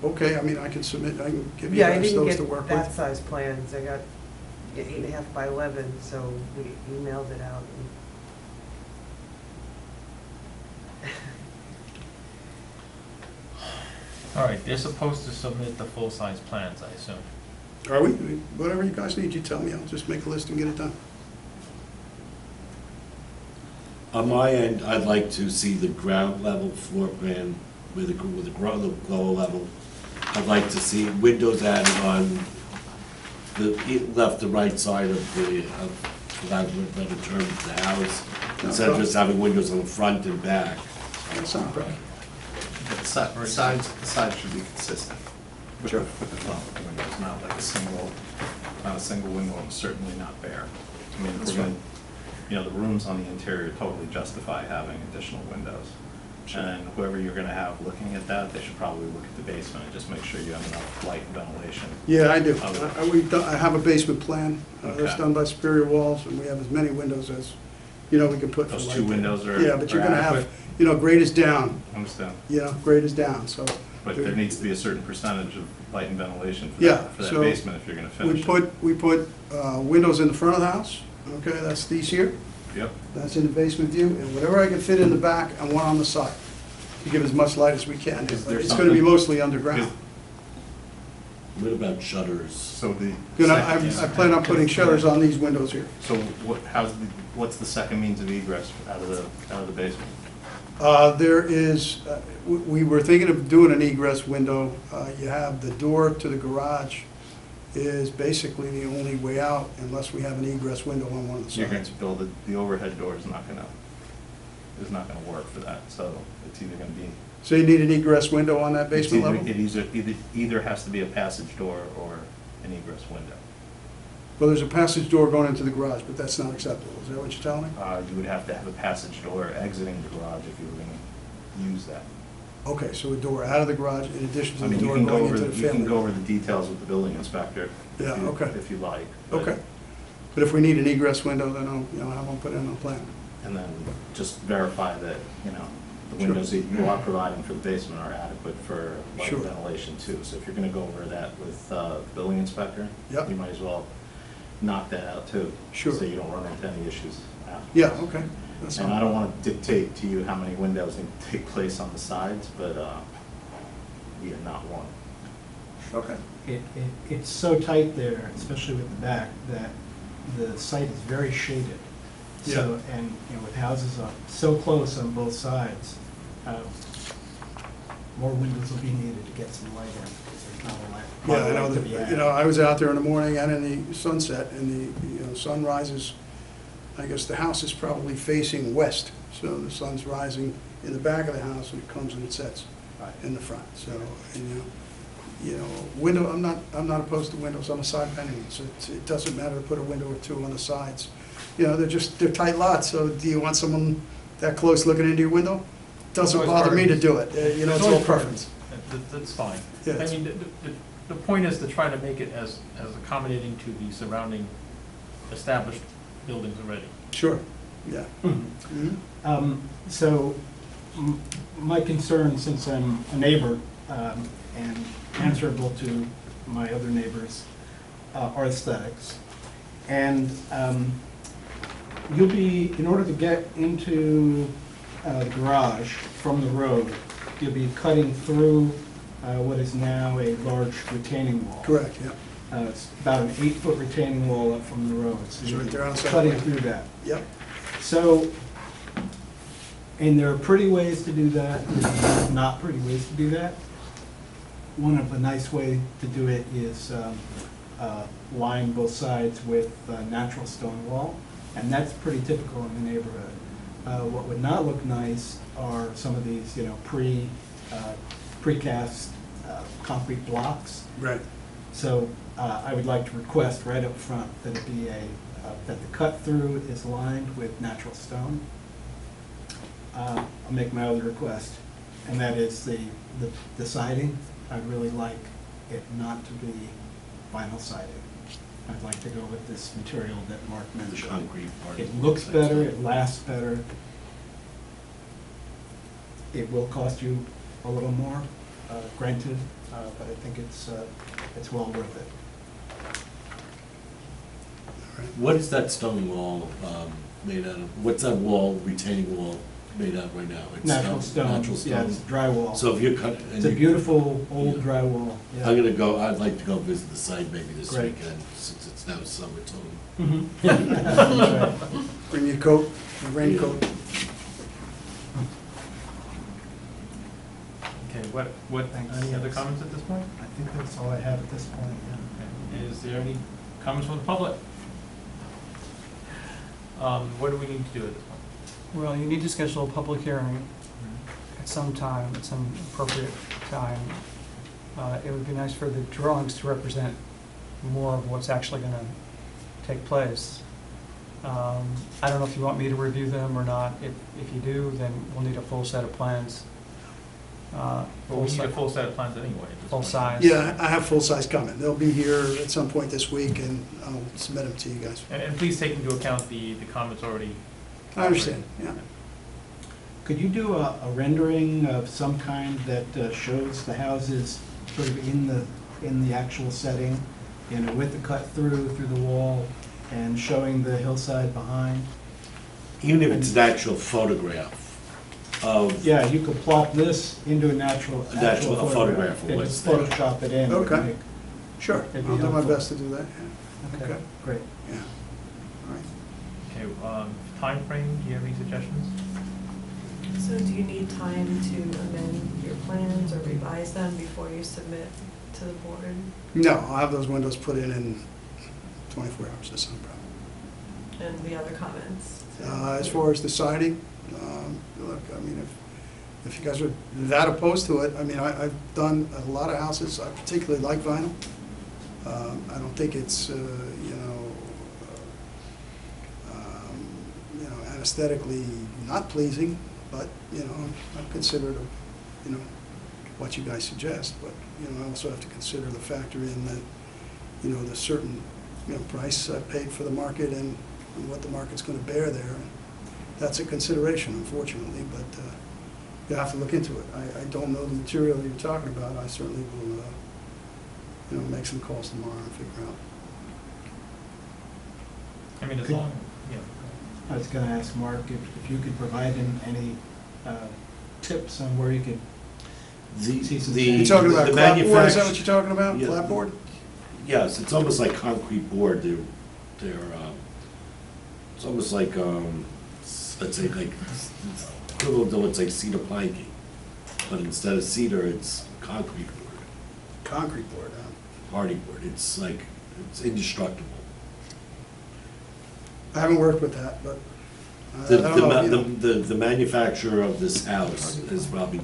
okay, I mean, I can submit, I can give you Yeah, I guys didn't those to get work that with. size plans, I got 8.5 by 11, so we emailed it out. All right, they're supposed to submit the full-size plans, I assume. Are we? Whatever you guys need, you tell me, I'll just make a list and get it done. On my end, I'd like to see the ground level floor plan with the lower level. I'd like to see windows added on the left and right side of for lack of a better term, the house, instead of just having windows on the front and back. That's not a problem. The sides should be consistent with the front windows, not like not a single window, and certainly not bare. I mean, That's we're gonna, right. you know, the rooms on the interior totally justify having additional windows. And whoever you're gonna have looking at that, they should probably look at the basement and just make sure you have enough light and ventilation. Yeah, I do. Okay. I have a basement plan, that's Okay. done by Superior Walls, and we have as many windows as, you know, we can put for Those light. 2 windows are Yeah, but you're gonna have, adequate? you know, grade is down, Understand. you know, grade is down, so. But there needs to be a certain percentage of light and ventilation for Yeah, that, for that so basement if you're gonna finish We it. put windows in the front of the house, okay, that's these here, Yep, that's in the basement view, and whatever I can fit in the back, and one on the side, to give as much light as we can. Is there It's gonna be something- mostly underground. What about shutters? So the. You know, second- I plan on putting shutters on these windows here. So what's the second means of egress out of the basement? There is, we were thinking of doing an egress window. You have the door to the garage is basically the only way out unless we have an egress window on one of the You're going sides. to build the overhead door is not gonna work for that, so it's either gonna be. So you need an egress window on that it's basement either- level? It either has to be a passage door or an egress window. Well, there's a passage door going into the garage, but that's not acceptable. Is that what you're telling me? You would have to have a passage door exiting the garage if you were gonna use that. Okay, so a door out of the garage in addition to I the mean, you door can go going over, into the you can family go room. over the details with the building inspector. Yeah, okay. If you like. but- Okay. But if we need an egress window, then I'll have them put it on the plan. And then just verify that, the Sure. windows that you are providing for the basement are adequate for light Sure. ventilation too. So if you're gonna go over that with the building inspector, Yep. you might as well knock that out too. Sure. So you don't run into any issues after. Yeah, okay. That's And fine. I don't wanna dictate to you how many windows need to take place on the sides, but, yeah, not one. Okay. It's so tight there, especially with the back, that the site is very shaded. So, and, with houses so close on both sides, more windows will be needed to get some light in, because there's not a lot Yeah, I of know, light to be that- had. I was out there in the morning and in the sunset, and the sun rises, I guess the house is probably facing west, so the sun's rising in the back of the house, and it comes and it sets Right. in the front, so, and, window, I'm not opposed to windows on the side of anything, so it doesn't matter to put a window or two on the sides. They're tight lots, so do you want someone that close looking into your window? Doesn't Always bother me to preference. do it, it's There's all always preference. That's fine. Yeah, I it's- mean, the point is to try to make it as accommodating to the surrounding established buildings already. Sure, yeah. Mhm. Mhm. So, my concern, since I'm a neighbor and answerable to my other neighbors, are aesthetics. And you'll be, in order to get into the garage from the road, you'll be cutting through what is now a large retaining wall. Correct, yeah. It's about an 8-foot retaining wall up from the road. So It's you'll right be there on the side. cutting through that. Yep. So, and there are pretty ways to do that, and not pretty ways to do that. One of the nice way to do it is line both sides with natural stone wall, and that's pretty typical in the neighborhood. What would not look nice are some of these, precast concrete blocks. Right. So I would like to request right up front that it be that the cut-through is lined with natural stone. I'll make my other request, and that is the siding. I'd really like it not to be vinyl siding. I'd like to go with this material that Mark The mentioned. concrete part. It looks better, it lasts better. It will cost you a little more, granted, but I think it's well worth it. What is that stone wall made out of? What's that wall, retaining wall, made out of right now? It's Natural stone, Natural yeah, it's stone. drywall. So if you cut. and It's a you- beautiful old Yeah. drywall, yeah. I'd like to go visit the site maybe this Great. weekend, since it's now summertime. Mhm. That's right. Bring your coat, your raincoat. Okay, Thanks. any other comments at this point? I think that's all I have at this point, yeah. Okay. Is there any comments from the public? What do we need to do at this point? Well, you need to schedule a public hearing at some time, at some appropriate time. It would be nice for the drawings to represent more of what's actually going to take place. I don't know if you want me to review them or not. If you do, then we'll need a full set of plans. Well, we need a full set of plans anyway. at this Full point. size. Yeah, I have full-size coming. They'll be here at some point this week, and I'll submit them to you guys. And please take into account the comments already. I understand, yeah. Could you do a rendering of some kind that shows the houses sort of in the actual setting, with the cut through the wall and showing the hillside behind? Even if it's an actual photograph of. Yeah, you could plot this into a natural A photograph of and what's just there. Photoshop it in. It would Okay. make Sure, It'd be I'll do my helpful. best to do that, yeah. Okay, great. Yeah, all right. Okay, timeframe, do you have any suggestions? So do you need time to amend your plans or revise them before you submit to the board? No, I'll have those windows put in 24 hours, that's no problem. And the other comments? As far as the siding, look, I mean, if you guys are that opposed to it, I mean, I've done a lot of houses, I particularly like vinyl. I don't think it's, aesthetically not pleasing, but, I'm considerate of, what you guys suggest, but, I also have to consider the factor in that, the certain, price I paid for the market and what the market's gonna bear there. That's a consideration, unfortunately, but you have to look into it. I don't know the material that you're talking about. I certainly will, make some calls tomorrow and figure out. I mean, as Could- long, yeah. I was gonna ask Mark if you could provide him any tips on where you could see some. You're talking about the clapboard, is that manufacture- what you're talking about? Yeah. Clapboard? Yes, it's almost like concrete board. They're it's almost like, let's say like, equivalent to, let's say, cedar planking. But instead of cedar, it's concrete board, Concrete board, hardy board. It's like, it's indestructible. I haven't worked with that, but I The, don't know. the manufacturer of this house has probably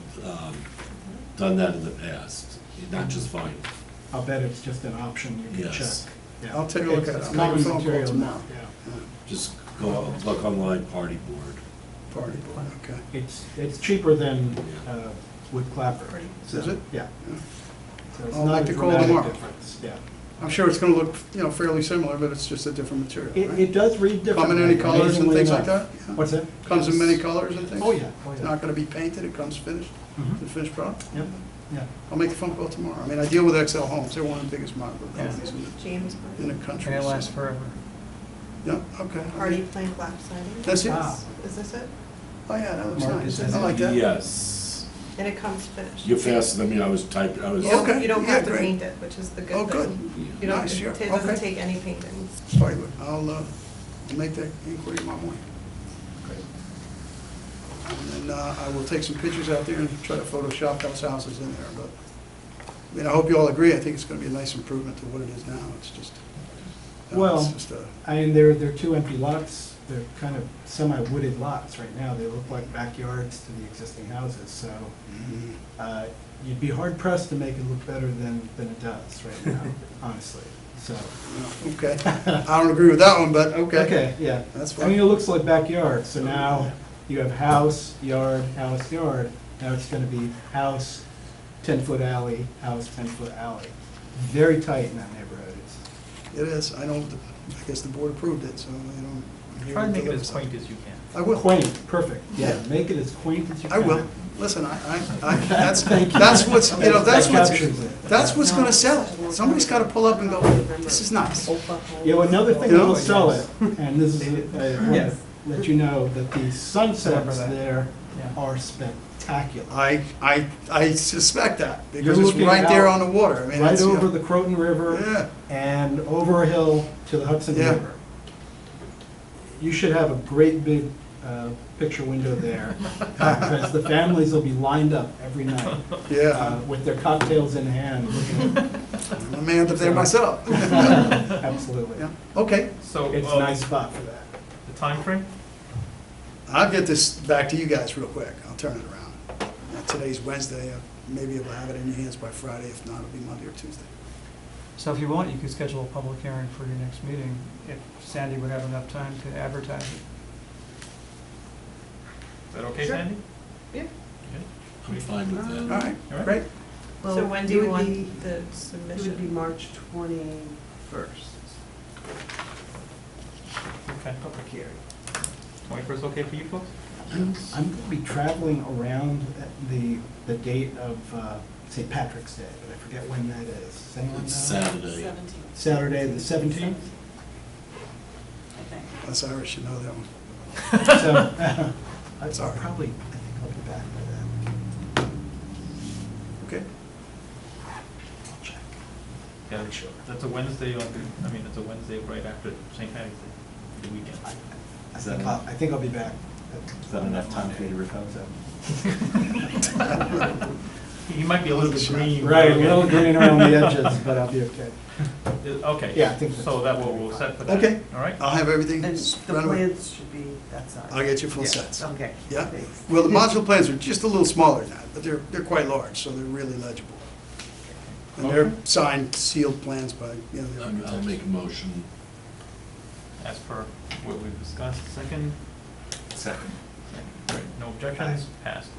done that in the past, not just vinyl. I'll bet it's just an option you can check. Yes. Yeah. I'll take a look at it. It's I'll make a common phone call material tomorrow. now, yeah. Just go, look online, party board. Party board, okay. It's cheaper than wood clapper. So, Is it? Yeah. So it's I'll not make a the call dramatic tomorrow. difference, yeah. I'm sure it's gonna look, fairly similar, but it's just a different material, right? It does read different. Come in any colors and amazingly things like enough. that? Yeah. What's that? Comes in many colors and things? Oh, yeah, oh, It's yeah. not gonna be painted, it comes finished, Mhm. the finished product? Yep, yeah. I'll make the phone call tomorrow. I mean, I deal with XL Homes, they're one of the biggest modular companies James, in the country. And it so- lasts forever. Yeah, okay. Hardy plank lap siding? That's it? Ah. Is this it? Oh, yeah, that looks Mark, nice. is that I like that. Yes. And it comes finished? You're faster than me, I was typing, I was. You don't, Okay, you don't yeah, have to great. paint it, which is the good thing. Oh, good. You don't, Nice, yeah, it doesn't okay. take any painting. Very good. I'll make that inquiry tomorrow morning. Great. And then I will take some pictures out there and try to Photoshop those houses in there, but, I mean, I hope you all agree. I think it's gonna be a nice improvement to what it is now. It's just, Well, it's just I mean, there are two empty lots. They're kind of semi-wooded lots right now. They look like backyards to the existing houses, so you'd be hard pressed to make it look better than it does right now, honestly, so. okay. I don't agree with that one, but okay. Okay, yeah. That's I mean, it fine. looks like backyard, so now you have house, yard, house, yard. Now it's gonna be house, 10-foot alley, house, 10-foot alley. Very tight in that neighborhood. It's- It is. I know, I guess the board approved it, so, I'm here Try and make it deliver as something. quaint as you can. I will. Quaint, perfect, yeah, make it as quaint as you I can. will. Listen, that's Thank you. that's what's, That captures it. that's what's gonna sell it. Somebody's gotta pull up and go, this is nice. Yeah, well, another thing You that'll know? sell it, and this is, I want Yes. to let you know that the sunsets Remember that. there Yeah. are spectacular. I suspect that, because You're it's looking right there out on the water. I mean, Right it's, you know, over the Croton River Yeah, and over a hill to the Hudson Yeah. River. You should have a great big picture window there, because the families will be lined up every night yeah. with their cocktails in hand. looking at- I'm a man up there myself. Absolutely. Yeah, okay. So, It's a nice spot for that. the timeframe? I'll get this back to you guys real quick. I'll turn it around. Today's Wednesday. Maybe you'll have it in your hands by Friday. If not, it'll be Monday or Tuesday. So if you want, you could schedule a public hearing for your next meeting, if Sandy would have enough time to advertise it. Is that okay, Sure. Sandy? Yeah. Okay. I'm fine with All that. right, All right. great. So when do you want the It would be submission? March 21st, Okay. public hearing. 21st okay for you folks? I'm going to be traveling around at the date of St. Patrick's Day, but I forget when that is. Does anyone know? It's Saturday. Saturday, the 17th? Us Irish, you know that one. So, That's all right. I think I'll be back by then. Okay. I'll check. Yeah, that's a Wednesday it's a Wednesday right after St. Patty's Day, the weekend. I think I'll be back. Is that enough time for you to repose out? He might be a little bit green. Right, a little green around the edges, but I'll be okay. Okay. Yeah, I think so. That we'll set for that. Okay. All right. I'll have everything. And the right away. plans should be that size. I'll get you full Yeah, sets. Okay. Yeah? Thanks. Well, the modular plans are just a little smaller than that, but they're quite large, so they're really legible. And they're Okay. signed, sealed plans by, the I'll architects. make a motion. As per what we've discussed. Second. Second. Great. No objections. Passed.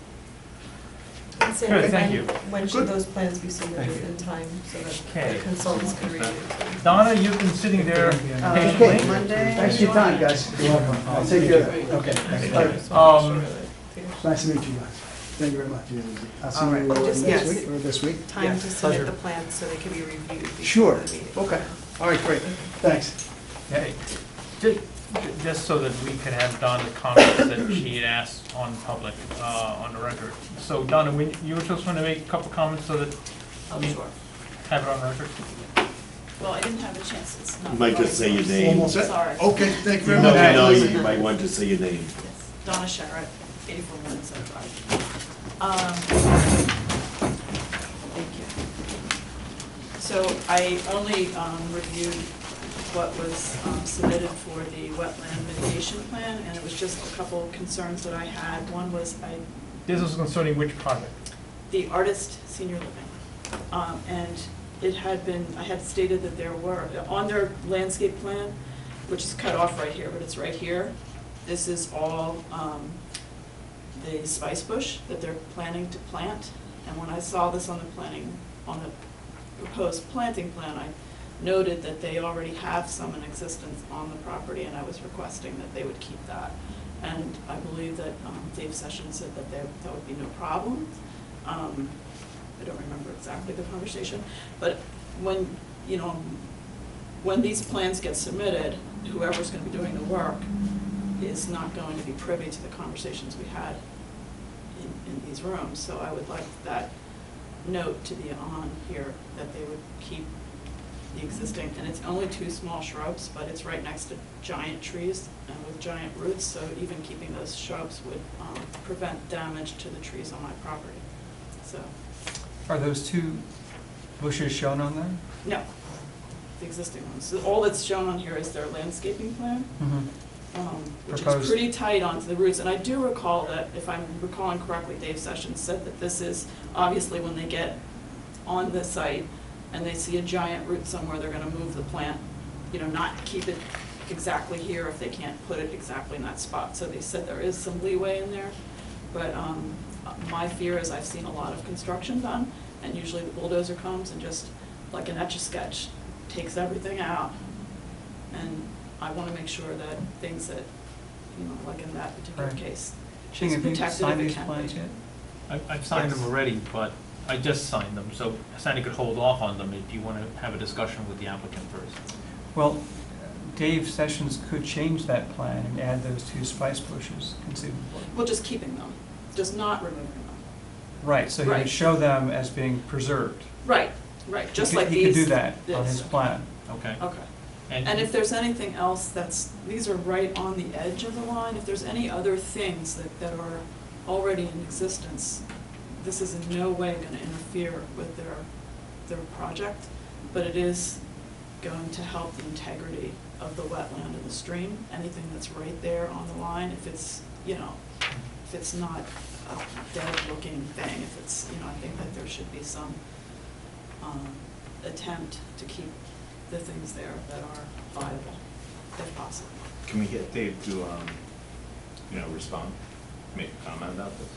And Sandra, Good, thank when- you. When should Good. those plans be submitted Thank you. in time so that Okay. the consultants can review? Donna, you've been sitting there Okay. patiently. Monday. Thanks for your time, guys. You're welcome. I'll take care of it. Okay. Thanks. Nice to meet you guys. Thank you very much. I'll see All right. you Just- next yes. week or this week. Time Yeah, to pleasure. submit the plans so they can be reviewed before Sure. the meeting. Okay. All right, great. Thanks. Hey, just so that we can have Donna comments that she had asked on public, on the record. So Donna, you were just want to make a couple comments so that Oh, we sure. have it on record? Well, I didn't have a chance, it's not. You might just say your name. Almost set? Sorry. Okay, thank you You very much. know, you might want to say your name. Yes, Donna Sharrett, 84 Morningside Drive. Thank you. So I only reviewed what was submitted for the wetland mitigation plan, and it was just a couple of concerns that I had. One was This is concerning which project? the artist senior living. And it had been, I had stated that there were, on their landscape plan, which is cut off right here, but it's right here, this is all the spice bush that they're planning to plant. And when I saw this on the proposed planting plan, I noted that they already have some in existence on the property, and I was requesting that they would keep that. And I believe that Dave Sessions said that that would be no problem. I don't remember exactly the conversation, but when these plans get submitted, whoever's going to be doing the work is not going to be privy to the conversations we had in these rooms. So I would like that note to be on here that they would keep the existing, and it's only 2 small shrubs, but it's right next to giant trees and with giant roots, so even keeping those shrubs would prevent damage to the trees on my property. So, Are those 2 bushes shown on there? no, the existing ones. So all that's shown on here is their landscaping plan, which Proposed. is pretty tight onto the roots. And I do recall that, if I'm recalling correctly, Dave Sessions said that this is, obviously when they get on the site and they see a giant root somewhere, they're gonna move the plant, not keep it exactly here if they can't put it exactly in that spot. So they said there is some leeway in there, but my fear is I've seen a lot of construction done, and usually the bulldozer comes and just, like an Etch-a-Sketch, takes everything out. And I wanna make sure that things that, like in that particular Right. case, Shing, is have you protected signed if it these can plans be. yet? I've signed Yes. them already, but I just signed them, so Sandy could hold off on them if you want to have a discussion with the applicant first. Well, Dave Sessions could change that plan and add those 2 spice bushes conceivably. Well, just keeping them, just not removing them. Right, so he Right. would show them as being preserved. Right, just like these. He could do that on this. his plan. Okay. Okay. And if there's anything else these are right on the edge of the line, if there's any other things that are already in existence, this is in no way gonna interfere with their project, but it is going to help the integrity of the wetland and the stream. Anything that's right there on the line, if it's not a dead-looking thing, if it's, I think that there should be some attempt to keep the things there that are viable, if possible. Can we get Dave to, respond, make a comment about this?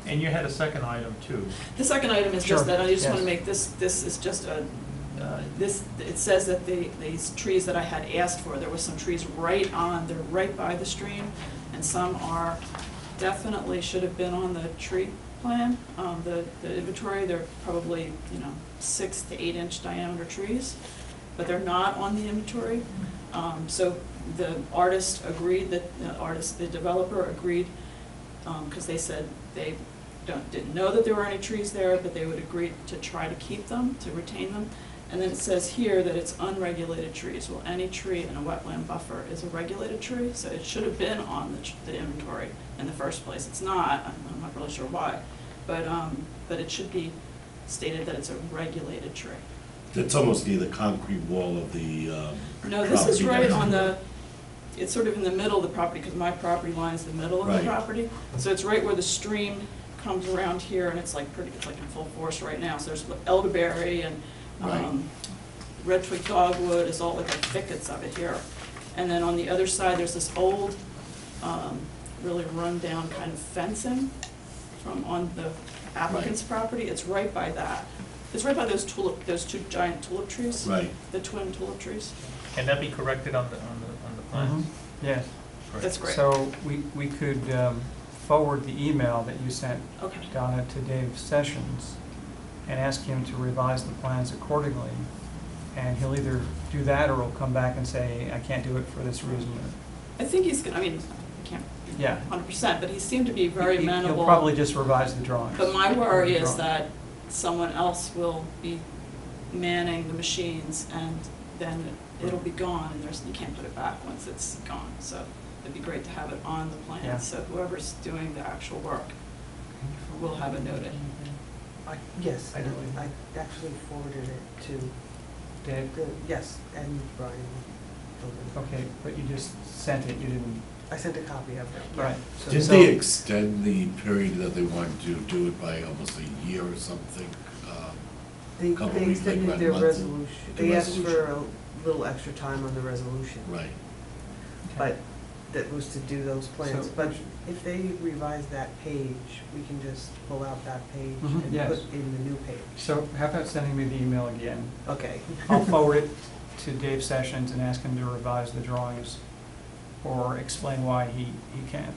And you had a second item too. The second item is Sure, just that, I just want to yes. make this is just it says that these trees that I had asked for, there were some trees they're right by the stream, and some are definitely should have been on the tree plan, the inventory. They're probably, 6 to 8 inch diameter trees, but they're not on the inventory. So the artist agreed the developer agreed, because they said they didn't know that there were any trees there, but they would agree to try to keep them, to retain them. And then it says here that it's unregulated trees. Well, any tree in a wetland buffer is a regulated tree, so it should have been on the inventory in the first place. It's not, I'm not really sure why, but it should be stated that it's a regulated tree. It's almost near the concrete wall of the No, this is property, right doesn't on it? it's sort of in the middle of the property, because my property line is the middle of the Right. property. So it's right where the stream comes around here, and it's like it's like in full force right now. So there's elderberry and Right. red twig dogwood is all like the thickets of it here. And then on the other side, there's this old, really run-down kind of fencing from on the applicant's property. It's right by that. It's right by those two giant tulip trees. Right. The twin tulip trees. Can that be corrected on the plans? Yes. That's great. So we could forward the email that you sent, Okay. Donna, to Dave Sessions and ask him to revise the plans accordingly. And he'll either do that or he'll come back and say, I can't do it for this reason. I think he's gonna, I mean, I can't Yeah. 100%, but he seemed to be very amenable. He'll probably just revise the drawings. But my worry is Drawings. that someone else will be manning the machines, and then it'll be gone, and you can't put it back once it's gone. So it'd be great to have it on the plan, Yeah. so whoever's doing the actual work will have it noted. Yes, I I do. actually forwarded it to, Dave? yes, and Brian. Okay, but you just sent it, you didn't, I sent a copy of it. right. So- Did so- they extend the period that they wanted to do it by almost a year or something? They Couple they weeks, like extended one their month, resolution, the they asked for resolution. a little extra time on the resolution. Right. But that was to do those plans. So- But if they revise that page, we can just pull out that page Mhm, and yes. put in the new page. So how about sending me the email again? Okay. I'll forward it to Dave Sessions and ask him to revise the drawings or explain why he can't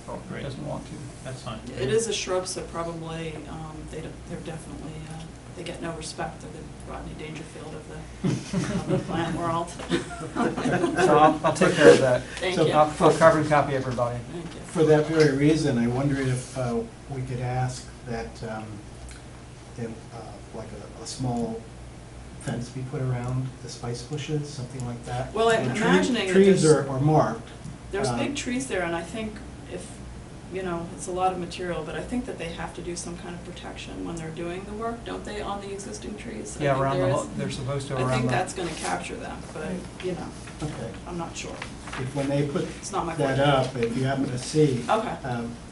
or Great. doesn't want to. That's fine. It is a shrub, so probably they're definitely, they get no respect of the Rodney Dangerfield of the plant world. So I'll take care of that. Thank So you. I'll carbon copy everybody. Thank you. For that very reason, I wondered if we could ask that, like a small fence be put around the spice bushes, something like that. Well, I'm And imagining that trees there's- are marked. There's Uh, big trees there, and I think if, it's a lot of material, but I think that they have to do some kind of protection when they're doing the work, don't they, on the existing trees? I Yeah, think around there the, is- whole- they're supposed to I around think the. that's gonna capture them, but, Okay. I'm not sure. If when they put It's not my that fault. up, if you happen to see, Okay.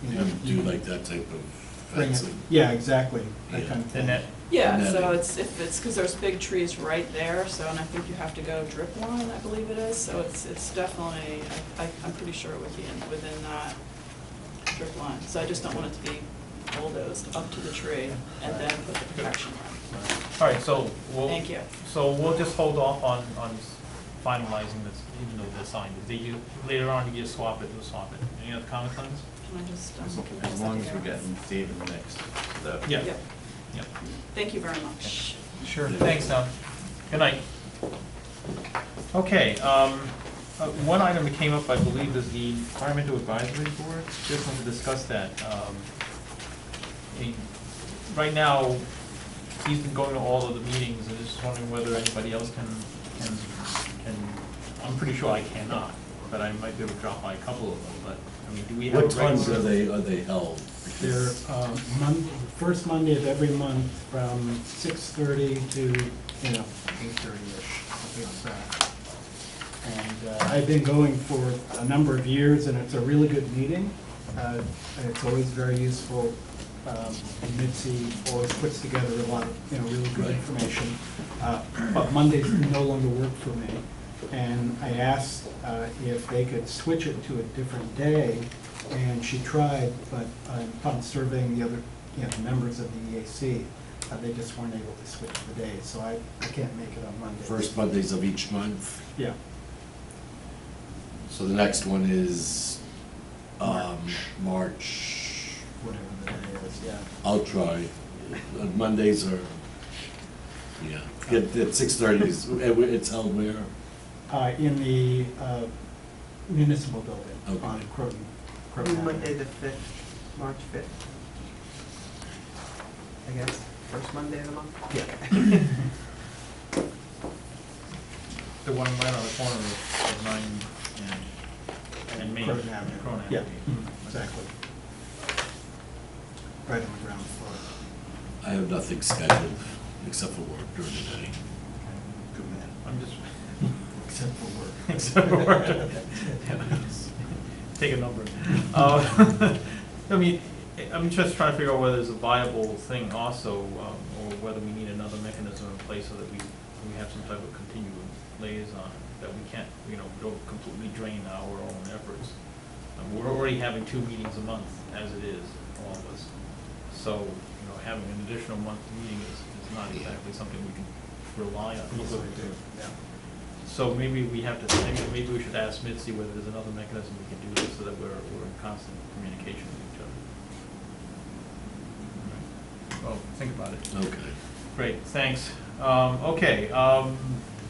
You have to do like that type of bring it, fencing. yeah, exactly, that Yeah. kind of The thing. net, Yeah, And so then- it's because there's big trees right there, so, and I think you have to go drip line, I believe it is, so it's definitely, I'm pretty sure it would be within that drip line. So I just don't want it to be bulldozed up to the tree and then put the protection on. all right, so Thank you. So we'll just hold off on finalizing this, even though they're signed. Later on, you just swap it, we'll swap it. Any other comments on this? Can I just, As long as we're getting Dave in the mix, so. Yeah. Yep. Yeah. Thank you very much. Sure. Thanks, Don. Good night. Okay, one item that came up, I believe, is the Environmental Advisory Board. Just want to discuss that. Right now, he's been going to all of the meetings, and just wondering whether anybody else can, I'm pretty sure I cannot, but I might be able to drop by a couple of them, but, I mean, do we have a What times regular- are they held? They're first Monday of every month from 6:30 to, 8:30-ish, something like that. And I've been going for a number of years, and it's a really good meeting. It's always very useful. Mitzi always puts together a lot of, really good Right. information. But Mondays no longer work for me. And I asked if they could switch it to a different day, and she tried, but upon surveying the other, members of the EAC, they just weren't able to switch the days, so I can't make it on Monday. First Mondays of each month? Yeah. So the next one is March. Whatever the day is, yeah. I'll try. Mondays are, yeah. At 6:30, it's held where? In the municipal building Okay. on Croton. Croton Monday Avenue. the 5th, March 5th. I guess, first Monday of the month? Yeah. The one right on the corner of 9 and Main. Cronin Avenue. Cronin Yeah, Avenue. exactly. Right on the ground floor. I have nothing scheduled except for work during the day. Good man. I'm just, Except for work. except for work. Take a number. I mean, I'm just trying to figure out whether it's a viable thing also, or whether we need another mechanism in place so that we have some type of continuing liaison, that we can't, don't completely drain our own efforts. We're already having 2 meetings a month as it is, all of us. So, having an additional monthly meeting is not exactly something we can rely on easily. Yeah. So maybe we have to, maybe we should ask Mitzi whether there's another mechanism we can do this so that we're in constant communication with each other. Well, think about it. Okay. Great, thanks. Okay,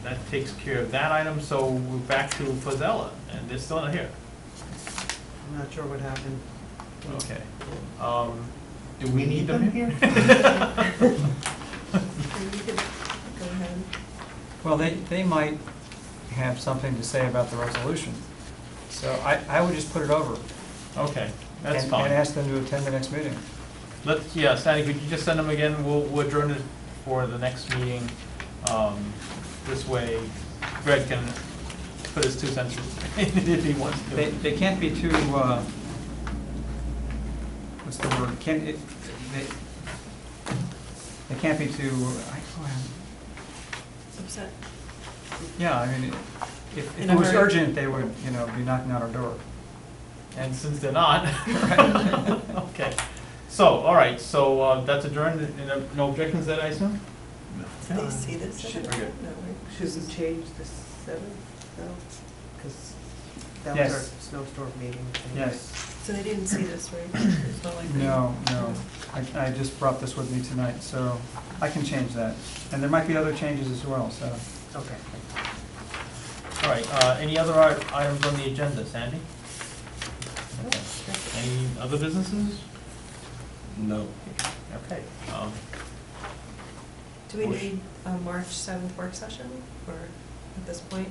that takes care of that item, so we're back to Fazella, and they're still not here. I'm not sure what happened. Okay. Do we need them here? You could go ahead. Well, they might have something to say about the resolution. So I would just put it over. Okay, that's and- fine. And ask them to attend the next meeting. Sandy, could you just send them again? We'll adjourn it for the next meeting. This way, Greg can put his 2 cents in if he wants to. They can't be too, what's the word? They can't be too, Upset. yeah, I mean, if In it a was hurry. urgent, they would, be knocking on our door. And since they're not, okay. So, all right, so that's adjourned, no objections then, I assume? Did They see this? Should No, right? should we change the 7th, though? Because that was Yes. our snowstorm meeting. Yes. So they didn't see this, right? It's not like they- No. I just brought this with me tonight, so I can change that. And there might be other changes as well, so. Okay. All right, any other items on the agenda, Sandy? Okay. Any other businesses? No. Okay. Do we Push. need a March 7th work session, or at this point?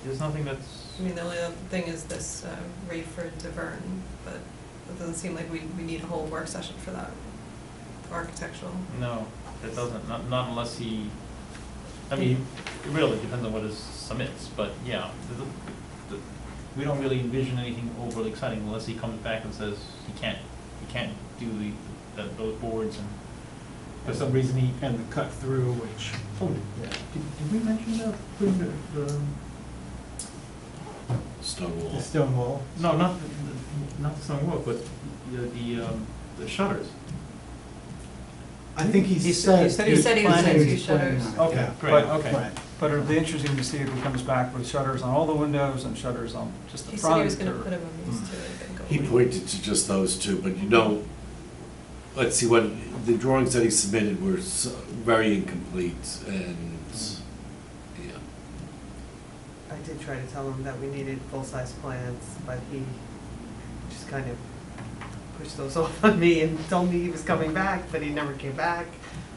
There's nothing that's, I mean, the only other thing is this Rayford to Vernon, but it doesn't seem like we need a whole work session for that, architectural. no, it doesn't, not unless he, I mean, it really depends on what he submits, but yeah, we don't really envision anything overly exciting unless he comes back and says he can't do those boards, and for some reason he. And the cut through, which, Did we mention putting the Stone wall. the stone wall. no, not the stone wall, but the shutters? I think He he said- said. he said he was planning- gonna do he's planning shutters. on it, Okay, yeah. great, But- okay. Right. But it'll be interesting to see if he comes back with shutters on all the windows and shutters on just the He front. said he was gonna or- put them on these two, I think. He pointed to just those 2, but let's see, the drawings that he submitted were very incomplete, and, yeah. I did try to tell him that we needed full-size plans, but he just kind of pushed those off on me and told me he was coming back, but he never came back.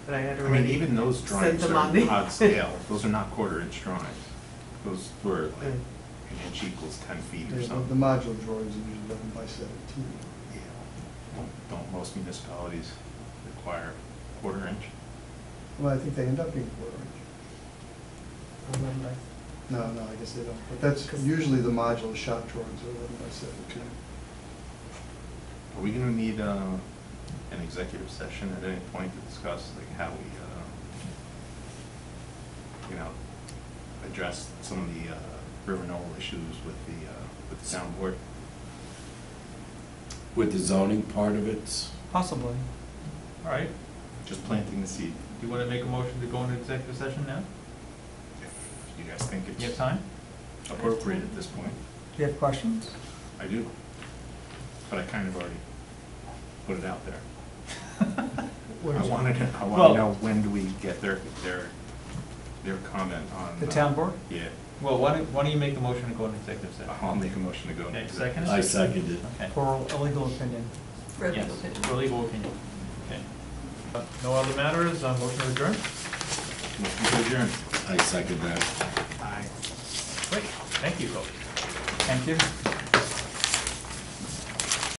But I had I mean, already even those sent drawings them are on the. odd scale. Those are not 1/4-inch drawings. Those were like Yeah. an inch equals 10 feet or The something. modular drawings are usually 11 by 17. Yeah. Don't most municipalities require 1/4-inch? Well, I think they end up being 1/4 inch. No, I guess they don't, but that's, usually the modular shop drawings are 11 by 17. Are we gonna need an executive session at any point to discuss like how we, address some of the River Knoll issues with the town board? With the zoning part of it, Possibly. All right, Just planting the seed, do you want to make a motion to go into executive session now? if you guys think You have it's time? appropriate at this point. Do you have questions? I do. But I kind of already put it out there. I want to Well- know, when do we get their comment on? The town board? Yeah, Well, why don't you make the motion to go into executive session? I'll make a motion to go. into Okay, executive second? I session. second it. Okay. For a legal opinion. For Yes, legal opinion. for legal opinion. Okay. No other matters, motion to adjourn? Motion to adjourn. I second that. Great, thank you, folks. Thank you.